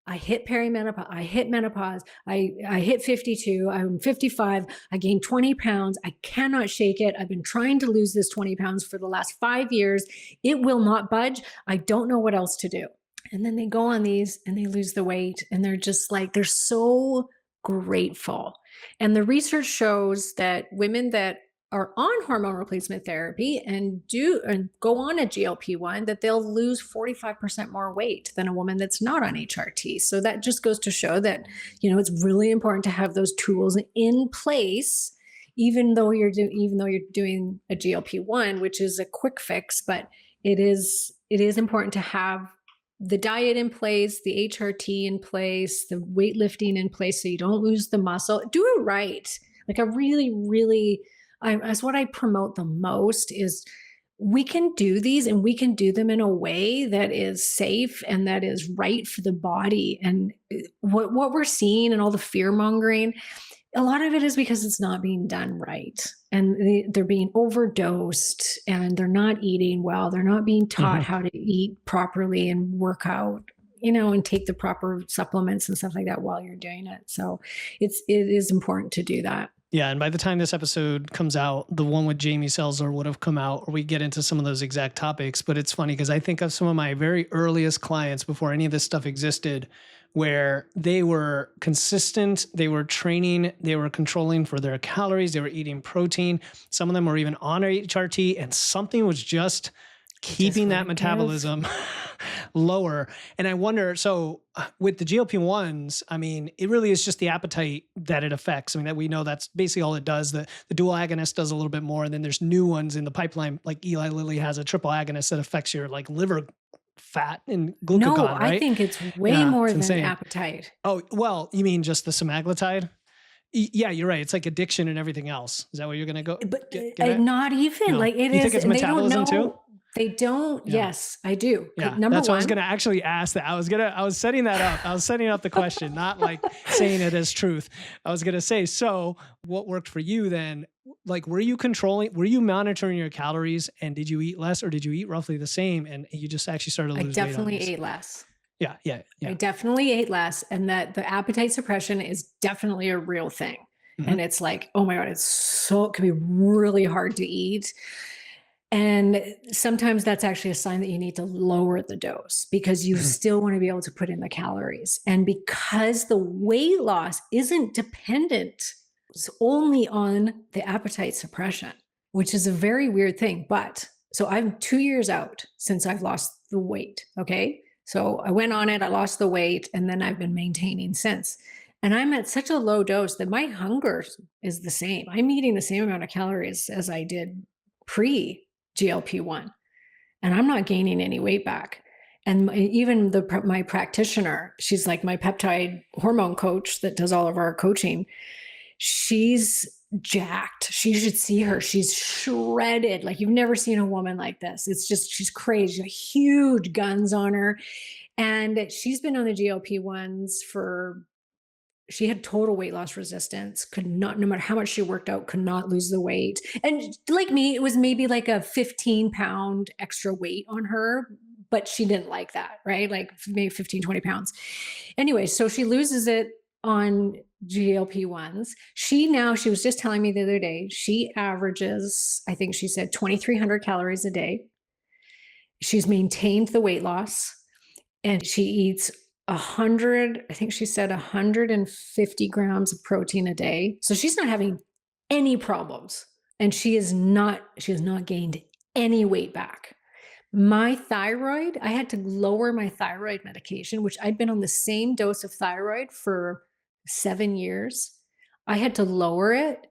I hit perimenopause, I hit menopause, I hit 52, I'm 55, I gained 20 pounds, I cannot shake it. I've been trying to lose this 20 pounds for the last 5 years. It will not budge. I don't know what else to do. And then they go on these and they lose the weight, and they're just like, they're so grateful. And the research shows that women that are on hormone replacement therapy and go on a GLP-1, that they'll lose 45% more weight than a woman that's not on HRT. So that just goes to show that, it's really important to have those tools in place, even though you're doing a GLP-1, which is a quick fix, but it is important to have the diet in place, the HRT in place, the weightlifting in place, so you don't lose the muscle. Do it right. Like, I really, really, that's what I promote the most is we can do these, and we can do them in a way that is safe and that is right for the body. And what we're seeing and all the fear mongering, a lot of it is because it's not being done right. And they're being overdosed, and they're not eating well. They're not being taught how to eat properly and work out, and take the proper supplements and stuff like that while you're doing it. So it is important to do that. Yeah. And by the time this episode comes out, the one with Jamie Selzer would have come out, or we get into some of those exact topics. But it's funny because I think of some of my very earliest clients before any of this stuff existed, where they were consistent, they were training, they were controlling for their calories, they were eating protein. Some of them were even on HRT, and something was just keeping that metabolism lower. And I wonder, so with the GLP-1s, I mean, it really is just the appetite that it affects. I mean, that we know that's basically all it does. The dual agonist does a little bit more. And then there's new ones in the pipeline, like Eli Lilly has a triple agonist that affects your liver fat and glucagon, No, right? I think it's way more than insane. appetite. Oh, well, you mean just the semaglutide? Yeah, you're right. It's like addiction and everything else. Is that what you're going to go? But get at? not even. No. Like, it You is. think it's metabolism too? They don't. Yeah. Yes, I do. Yeah, Number that's one. what I was going to actually ask that. I was setting that up. I was setting up the question, not like saying it as truth. I was going to say, so what worked for you then? Like, were you monitoring your calories, and did you eat less, or did you eat roughly the same? And you just actually started to lose weight? I definitely ate less. Yeah. I definitely ate less. And that the appetite suppression is definitely a real thing. Mm-hmm. And it's like, oh my God, it can be really hard to eat. And sometimes that's actually a sign that you need to lower the dose, because you still want to be able to put in the calories. And because the weight loss isn't dependent, it's only on the appetite suppression, which is a very weird thing. But so I'm 2 years out since I've lost the weight. Okay. So I went on it, I lost the weight, and then I've been maintaining since. And I'm at such a low dose that my hunger is the same. I'm eating the same amount of calories as I did pre GLP-1, and I'm not gaining any weight back. And even my practitioner, she's like my peptide hormone coach that does all of our coaching. She's jacked. She should see her. She's shredded. Like you've never seen a woman like this. It's just, she's crazy. Huge guns on her. And she's been on the GLP-1s for, she had total weight loss resistance, could not, no matter how much she worked out, could not lose the weight. And like me, it was maybe like a 15-pound extra weight on her, but she didn't like that, right? Like maybe 15, 20 pounds. Anyway, so she loses it on GLP-1s. She was just telling me the other day, she averages, I think she said 2,300 calories a day. She's maintained the weight loss, and she eats 100, I think she said 150 grams of protein a day. So she's not having any problems. And she has not gained any weight back. My thyroid, I had to lower my thyroid medication, which I'd been on the same dose of thyroid for 7 years. I had to lower it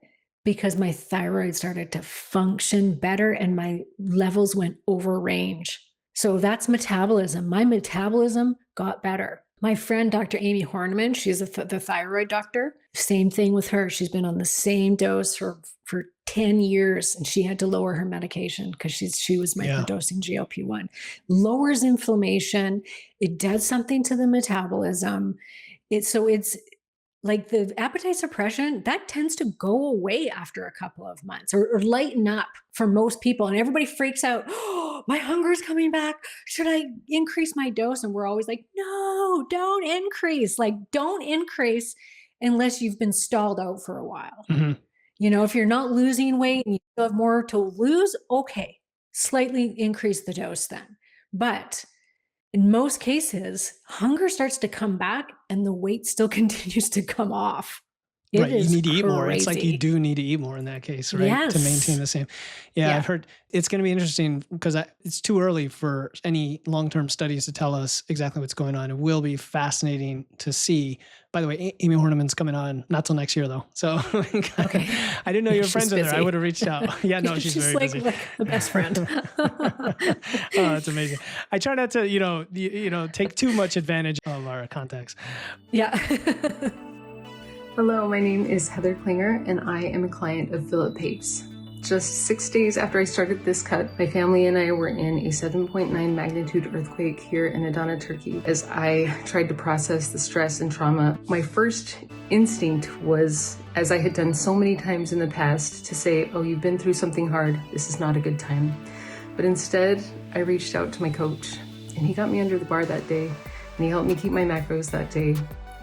because my thyroid started to function better and my levels went over range. So that's metabolism. My metabolism got better. My friend, Dr. Amy Horniman, she's the thyroid doctor. Same thing with her. She's been on the same dose for 10 years, and she had to lower her medication because she was microdosing GLP-1. Lowers inflammation. It does something to the metabolism. It's like the appetite suppression, that tends to go away after a couple of months or lighten up for most people. And everybody freaks out. Oh, my hunger is coming back. Should I increase my dose? And we're always like, no, don't increase. Like, don't increase unless you've been stalled out for a while. Mm-hmm. If you're not losing weight and you still have more to lose, okay, slightly increase the dose then. But in most cases, hunger starts to come back and the weight still continues to come off. Right. You need to eat more. It's like you do need to eat more in that case, right? Yes. To maintain the same. Yeah. I've heard it's going to be interesting because it's too early for any long-term studies to tell us exactly what's going on. It will be fascinating to see. By the way, Amy Horniman's coming on not till next year though. So okay. I didn't know you were friends with her. I would have reached out. Yeah, no, she's very busy. Like the best friend. Oh, that's amazing. I try not to, take too much advantage of our contacts. Yeah. Hello, my name is Heather Klinger, and I am a client of Philip Pape's. Just 6 days after I started this cut, my family and I were in a 7.9 magnitude earthquake here in Adana, Turkey. As I tried to process the stress and trauma, my first instinct was, as I had done so many times in the past, to say, oh, you've been through something hard, this is not a good time. But instead, I reached out to my coach, and he got me under the bar that day, and he helped me keep my macros that day.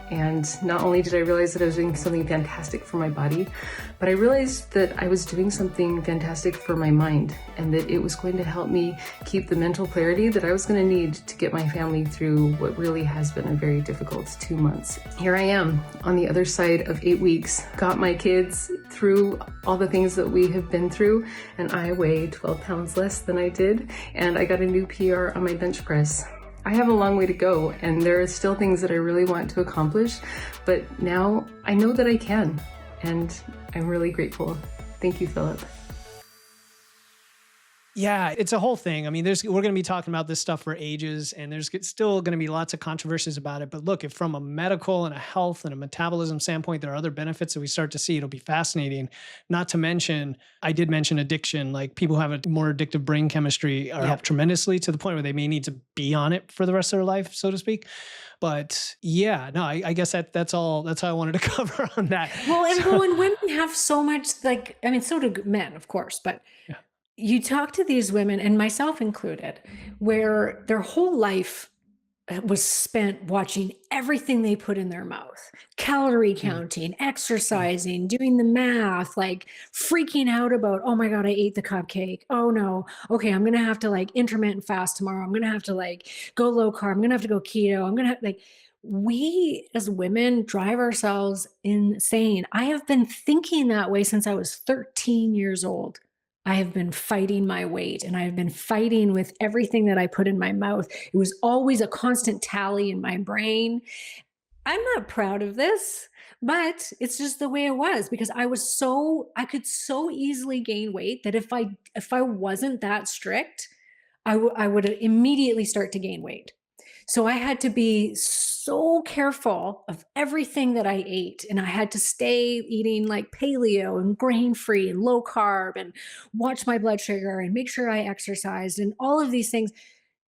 And not only did I realize that I was doing something fantastic for my body, but I realized that I was doing something fantastic for my mind, and that it was going to help me keep the mental clarity that I was going to need to get my family through what really has been a very difficult 2 months. Here I am on the other side of 8 weeks, got my kids through all the things that we have been through, and I weigh 12 pounds less than I did, and I got a new PR on my bench press. I have a long way to go, and there are still things that I really want to accomplish, but now I know that I can, and I'm really grateful. Thank you, Philip. Yeah, it's a whole thing. I mean, we're going to be talking about this stuff for ages, and there's still going to be lots of controversies about it. But look, if from a medical and a health and a metabolism standpoint, there are other benefits that we start to see, it'll be fascinating. Not to mention, I did mention addiction, like people who have a more addictive brain chemistry are helped tremendously to the point where they may need to be on it for the rest of their life, so to speak. But yeah, no, I guess that's all I wanted to cover on that. Well, and when women have so much, so do men, of course, but you talk to these women, and myself included, where their whole life was spent watching everything they put in their mouth, calorie counting, exercising, doing the math, like freaking out about, oh my God, I ate the cupcake. Oh no. Okay. I'm going to have to intermittent fast tomorrow. I'm going to have to go low carb. I'm going to have to go keto. I'm going to we as women drive ourselves insane. I have been thinking that way since I was 13 years old. I have been fighting my weight, and I have been fighting with everything that I put in my mouth. It was always a constant tally in my brain. I'm not proud of this, but it's just the way it was because I could so easily gain weight that if I wasn't that strict, I would immediately start to gain weight. So I had to be so careful of everything that I ate. And I had to stay eating like paleo and grain free and low carb and watch my blood sugar and make sure I exercised and all of these things.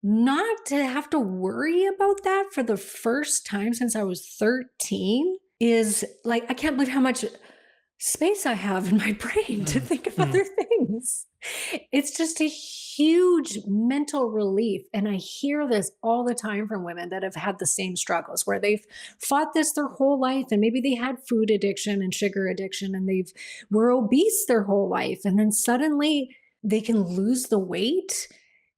Not to have to worry about that for the first time since I was 13 is like, I can't believe how much space I have in my brain to Mm, think of mm. other things. It's just a huge mental relief. And I hear this all the time from women that have had the same struggles where they've fought this their whole life and maybe they had food addiction and sugar addiction and they've were obese their whole life. And then suddenly they can lose the weight.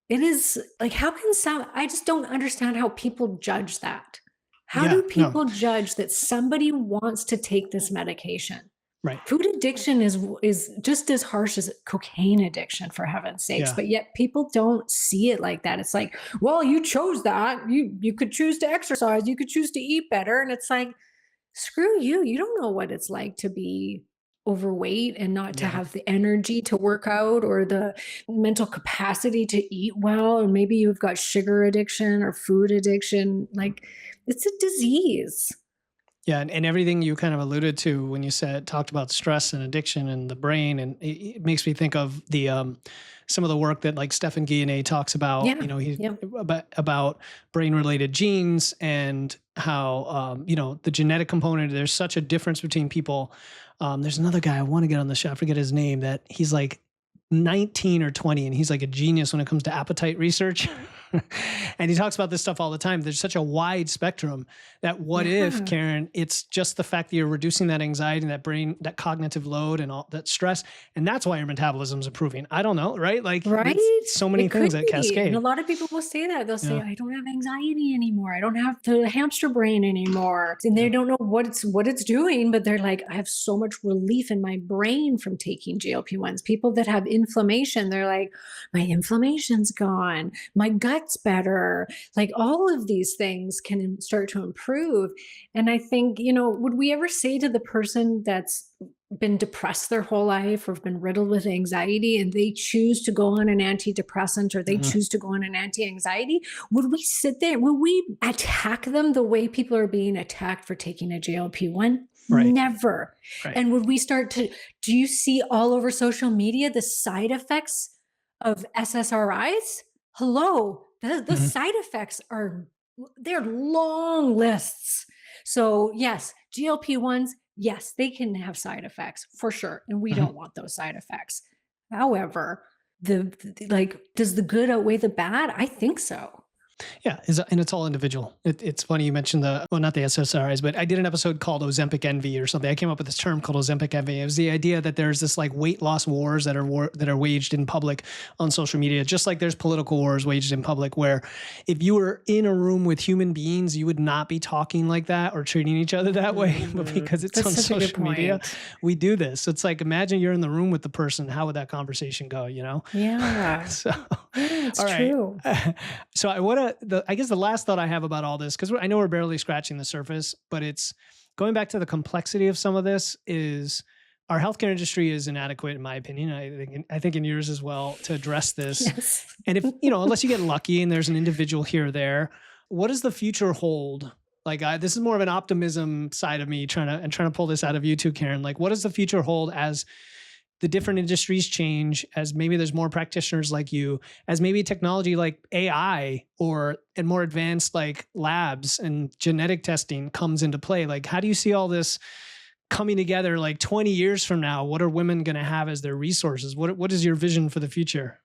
It is like, how can I just don't understand how people judge that. How Yeah, do no, people judge that somebody wants to take this medication? right. Food addiction is just as harsh as cocaine addiction, for heaven's sakes, Yeah. but yet people don't see it like that. It's like, well, you chose that. You could choose to exercise, you could choose to eat better. And it's like, screw you. You don't know what it's like to be overweight and not to Yeah. have the energy to work out or the mental capacity to eat well. And maybe you've got sugar addiction or food addiction. Like it's a disease. Yeah, and everything you kind of alluded to when you talked about stress and addiction and the brain, and it makes me think of the some of the work that like Stephen Guyenet talks about. Yeah. He Yeah. about brain related genes and how the genetic component. There's such a difference between people. There's another guy I want to get on the show. I forget his name. That he's like 19 or 20 and he's like a genius when it comes to appetite research. And he talks about this stuff all the time. There's such a wide spectrum that what if, Yeah. Karen, it's just the fact that you're reducing that anxiety and that brain, that cognitive load and all that stress. And that's why your metabolism is improving. I don't know, right? Like Right? it's so many It could things that be. And a cascade. lot of people will say that. They'll say, Yeah. I don't have anxiety anymore. I don't have the hamster brain anymore. And they Yeah. don't know what it's doing, but they're like, I have so much relief in my brain from taking GLP-1s. People that have inflammation, they're like, my inflammation's gone, my gut's better. Like all of these things can start to improve. And I think, would we ever say to the person that's been depressed their whole life or have been riddled with anxiety and they choose to go on an antidepressant or they Mhm. choose to go on an anti-anxiety, would we sit there? Would we attack them the way people are being attacked for taking a GLP-1? Right. Never. Right. And would we do you see all over social media the side effects of SSRIs? Hello, the Mhm. side effects they're long lists. So yes, GLP-1s, yes, they can have side effects for sure. And we Mhm. don't want those side effects. However, like, does the good outweigh the bad? I think so. Yeah, and it's all individual. It's funny you mentioned not the SSRIs, but I did an episode called Ozempic Envy or something. I came up with this term called Ozempic Envy. It was the idea that there's this like weight loss wars that are waged in public on social media, just like there's political wars waged in public, where if you were in a room with human beings, you would not be talking like that or treating each other that way. But because it's That's on such a good social media, point. we do this. So it's like, imagine you're in the room with the person. How would that conversation go? Yeah. So, Yeah, it's all right. true. So I guess the last thought I have about all this, because I know we're barely scratching the surface, but it's going back to the complexity of some of this is our healthcare industry is inadequate, in my opinion. I think in yours as well to address this. Yes. And if, unless you get lucky and there's an individual here or there, what does the future hold? Like this is more of an optimism side of me trying to pull this out of you too, Karen. Like what does the future hold as the different industries change, as maybe there's more practitioners like you, as maybe technology like AI and more advanced like labs and genetic testing comes into play? Like, how do you see all this coming together like 20 years from now? What are women going to have as their resources? What is your vision for the future?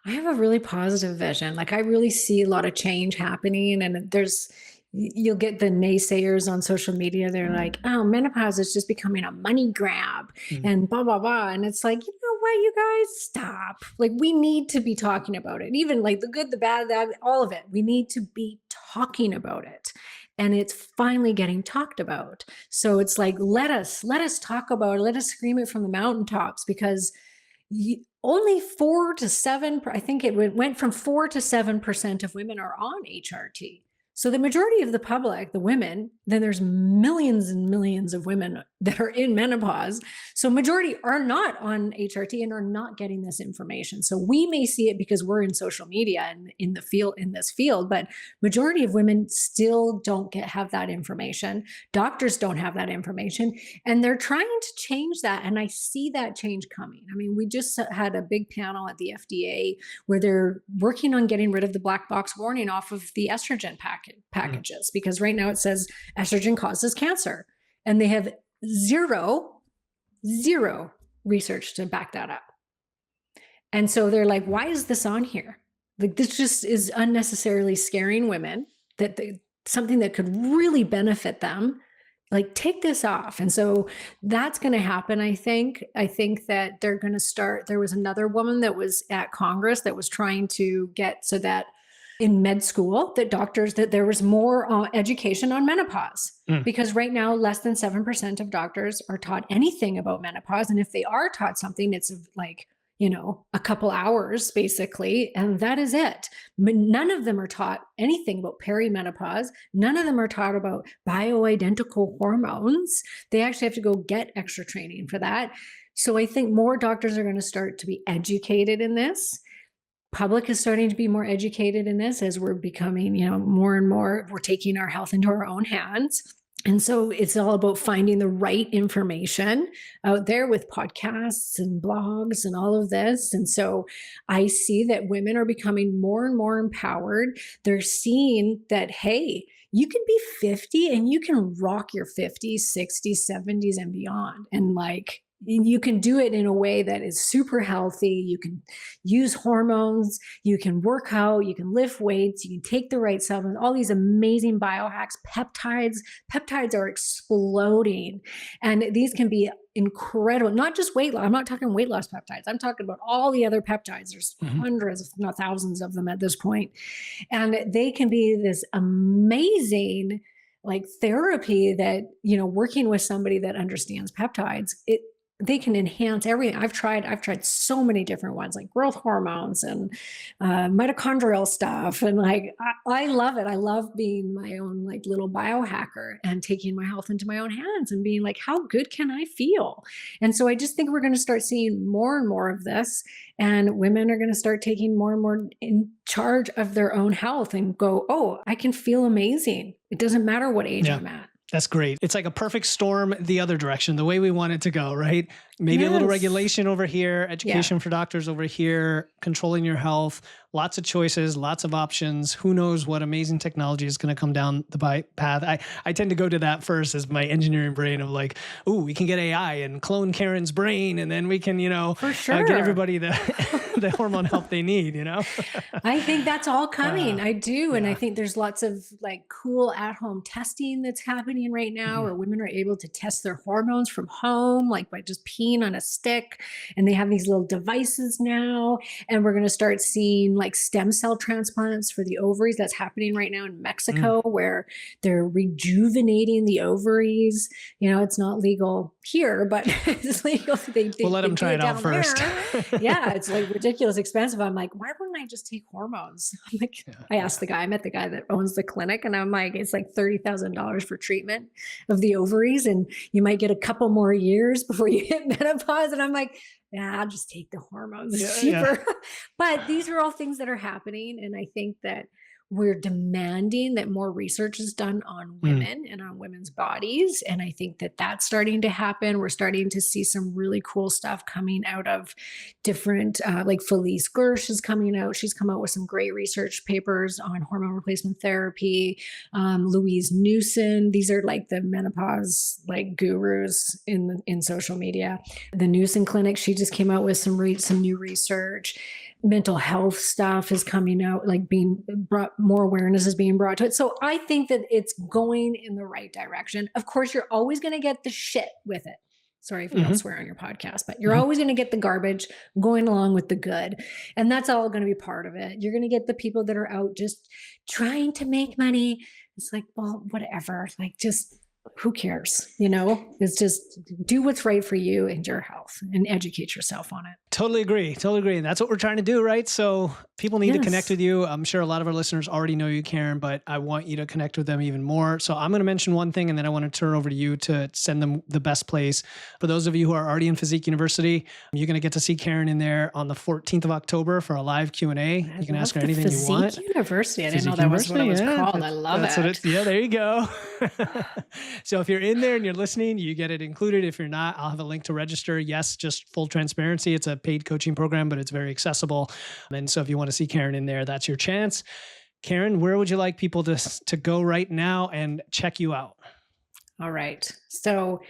I have a really positive vision. Like I really see a lot of change happening and you'll get the naysayers on social media. They're like, oh, menopause is just becoming a money grab Mm. and blah, blah, blah. And it's like, you know what, you guys stop. Like we need to be talking about it. Even like the good, the bad, all of it. We need to be talking about it. And it's finally getting talked about. So it's like, let us talk about it. Let us scream it from the mountaintops because only 4 to 7, I think it went from 4 to 7% of women are on HRT. So the majority of the public, the women, then there's millions and millions of women that are in menopause. So majority are not on HRT and are not getting this information. So we may see it because we're in social media and in this field, but majority of women still don't have that information. Doctors don't have that information, and they're trying to change that. And I see that change coming. I mean, we just had a big panel at the FDA where they're working on getting rid of the black box warning off of the estrogen packages, because right now it says estrogen causes cancer, and they have zero research to back that up. And so they're like, why is this on here? Like, this just is unnecessarily scaring women, that something that could really benefit them, like, take this off. And so that's going to happen. I think that they're going to start. There was another woman that was at Congress that was trying to get so that in med school that there was more education on menopause, because right now less than 7% of doctors are taught anything about menopause. And if they are taught something, it's like, a couple hours basically, and that is it. None of them are taught anything about perimenopause. None of them are taught about bioidentical hormones. They actually have to go get extra training for that. So I think more doctors are going to start to be educated in this. Public is starting to be more educated in this as we're becoming, more and more, we're taking our health into our own hands. And so it's all about finding the right information out there with podcasts and blogs and all of this. And so I see that women are becoming more and more empowered. They're seeing that, hey, you can be 50 and you can rock your 50s, 60s, 70s and beyond. And like, you can do it in a way that is super healthy. You can use hormones, you can work out, you can lift weights, you can take the right supplements, all these amazing biohacks. Peptides are exploding. And these can be incredible, not just weight loss. I'm not talking weight loss peptides. I'm talking about all the other peptides. There's hundreds, if not thousands of them at this point. And they can be this amazing like therapy that, working with somebody that understands peptides, they can enhance everything. I've tried so many different ones, like growth hormones and mitochondrial stuff. And like, I love it. I love being my own like little biohacker and taking my health into my own hands and being like, how good can I feel? And so I just think we're going to start seeing more and more of this, and women are going to start taking more and more in charge of their own health and go, oh, I can feel amazing. It doesn't matter what age I'm at. That's great. It's like a perfect storm the other direction, the way we want it to go, right? Maybe a little regulation over here, education for doctors over here, controlling your health, lots of choices, lots of options. Who knows what amazing technology is going to come down the path. I tend to go to that first as my engineering brain of like, ooh, we can get AI and clone Karen's brain, and then we can, for sure, get everybody the hormone help they need, I think that's all coming. I do. And I think there's lots of like cool at-home testing that's happening right now, where women are able to test their hormones from home, like by just peeing on a stick. And they have these little devices now. And we're going to start seeing like stem cell transplants for the ovaries. That's happening right now in Mexico, where they're rejuvenating the ovaries. It's not legal here, but it's legal. We'll let them try it out first. Yeah, it's like ridiculous expensive. I'm like, why wouldn't I just take hormones? I'm like, I met the guy that owns the clinic, and I'm like, it's like $30,000 for treatment of the ovaries, and you might get a couple more years before you hit menopause. And I'm like, yeah, I'll just take the hormones. It's cheaper. But these are all things that are happening. And I think that we're demanding that more research is done on women and on women's bodies. And I think that that's starting to happen. We're starting to see some really cool stuff coming out of different, like Felice Gersh is coming out. She's come out with some great research papers on hormone replacement therapy. Louise Newson, these are like the menopause like gurus in social media. The Newson Clinic, she just came out with some new research. Mental health stuff is coming out, like being brought, more awareness is being brought to it. So I think that it's going in the right direction. Of course, you're always going to get the shit with it. Sorry if you don't swear on your podcast, but you're always going to get the garbage going along with the good. And that's all going to be part of it. You're going to get the people that are out just trying to make money. It's like, well, whatever, like just who cares? It's just do what's right for you and your health and educate yourself on it. Totally agree. Totally agree. And that's what we're trying to do, right? So people need to connect Yes. with you. I'm sure a lot of our listeners already know you, Karen, but I want you to connect with them even more. So I'm going to mention one thing, and then I want to turn over to you to send them the best place. For those of you who are already in Physique University, you're going to get to see Karen in there on the 14th of October for a live Q&A. You can ask her anything you want. Physique University. I didn't Physique know that was what it was University, yeah. called. I love That's it. what yeah, there you go. So if you're in there and you're listening, you get it included. If you're not, I'll have a link to register. Yes, just full transparency. It's a paid coaching program, but it's very accessible. And so if you want to see Karen in there, that's your chance. Karen, where would you like people to go right now and check you out? All right. So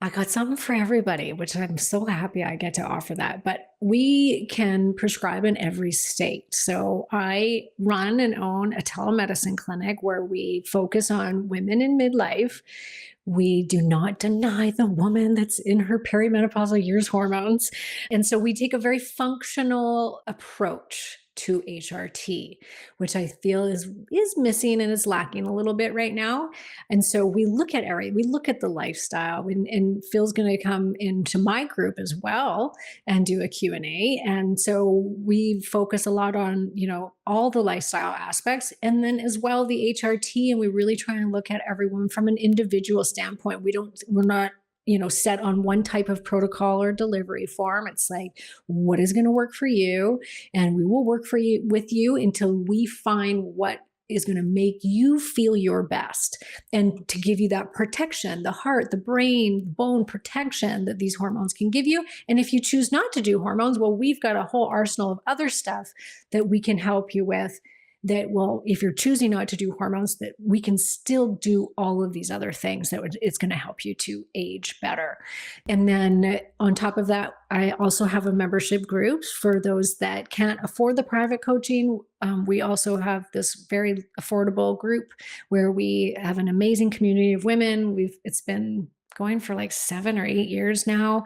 I got something for everybody, which I'm so happy I get to offer that. But we can prescribe in every state. So I run and own a telemedicine clinic where we focus on women in midlife. We do not deny the woman that's in her perimenopausal years hormones. And so we take a very functional approach to HRT, which I feel is missing and is lacking a little bit right now. And so we look at the lifestyle, and Phil's going to come into my group as well and do a Q&A. And so we focus a lot on, all the lifestyle aspects, and then as well the HRT. And we really try and look at everyone from an individual standpoint. We're not set on one type of protocol or delivery form. It's like, what is going to work for you? And we will work with you until we find what is going to make you feel your best, and to give you that protection, the heart, the brain, bone protection that these hormones can give you. And if you choose not to do hormones, well, we've got a whole arsenal of other stuff that we can help you with, that will, if you're choosing not to do hormones, that we can still do all of these other things it's going to help you to age better. And then on top of that, I also have a membership group for those that can't afford the private coaching. We also have this very affordable group where we have an amazing community of women. It's been going for like 7 or 8 years now.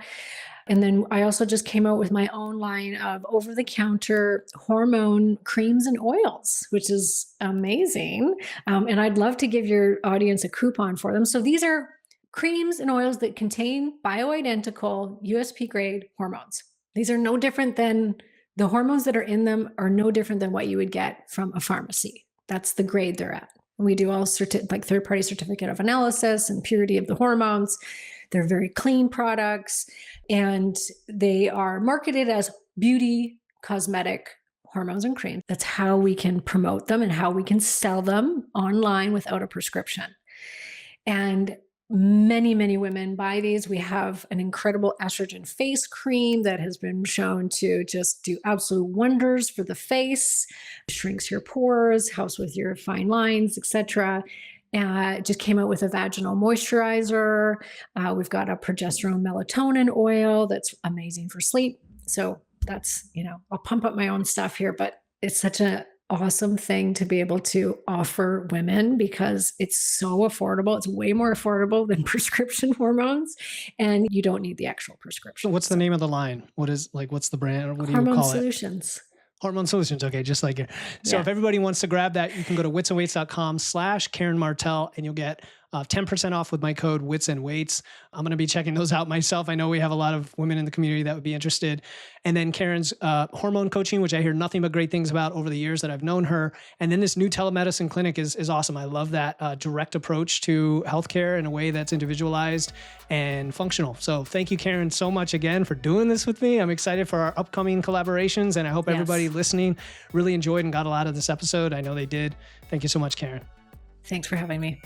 And then I also just came out with my own line of over-the-counter hormone creams and oils, which is amazing. And I'd love to give your audience a coupon for them. So these are creams and oils that contain bioidentical USP grade hormones. These are no different than the hormones that are in them, are no different than what you would get from a pharmacy. That's the grade they're at. We do all third-party certificate of analysis and purity of the hormones. They're very clean products, and they are marketed as beauty cosmetic hormones and creams. That's how we can promote them and how we can sell them online without a prescription. And many, many women buy these. We have an incredible estrogen face cream that has been shown to just do absolute wonders for the face, shrinks your pores, helps with your fine lines, etc. Just came out with a vaginal moisturizer. We've got a progesterone melatonin oil that's amazing for sleep. So that's, I'll pump up my own stuff here, but it's such an awesome thing to be able to offer women because it's so affordable. It's way more affordable than prescription hormones, and you don't need the actual prescription. What's the name of the line? What's the brand, or what do you Hormone call Solutions. it? Hormone Solutions. Okay. Just like it. So if everybody wants to grab that, you can go to witsandweights.com/Karen Martel, and you'll get 10% off with my code WITSandWeights. I'm going to be checking those out myself. I know we have a lot of women in the community that would be interested. And then Karen's hormone coaching, which I hear nothing but great things about over the years that I've known her. And then this new telemedicine clinic is awesome. I love that direct approach to healthcare in a way that's individualized and functional. So thank you, Karen, so much again for doing this with me. I'm excited for our upcoming collaborations, and I hope everybody listening really enjoyed and got a lot of this episode. I know they did. Thank you so much, Karen. Thanks for having me.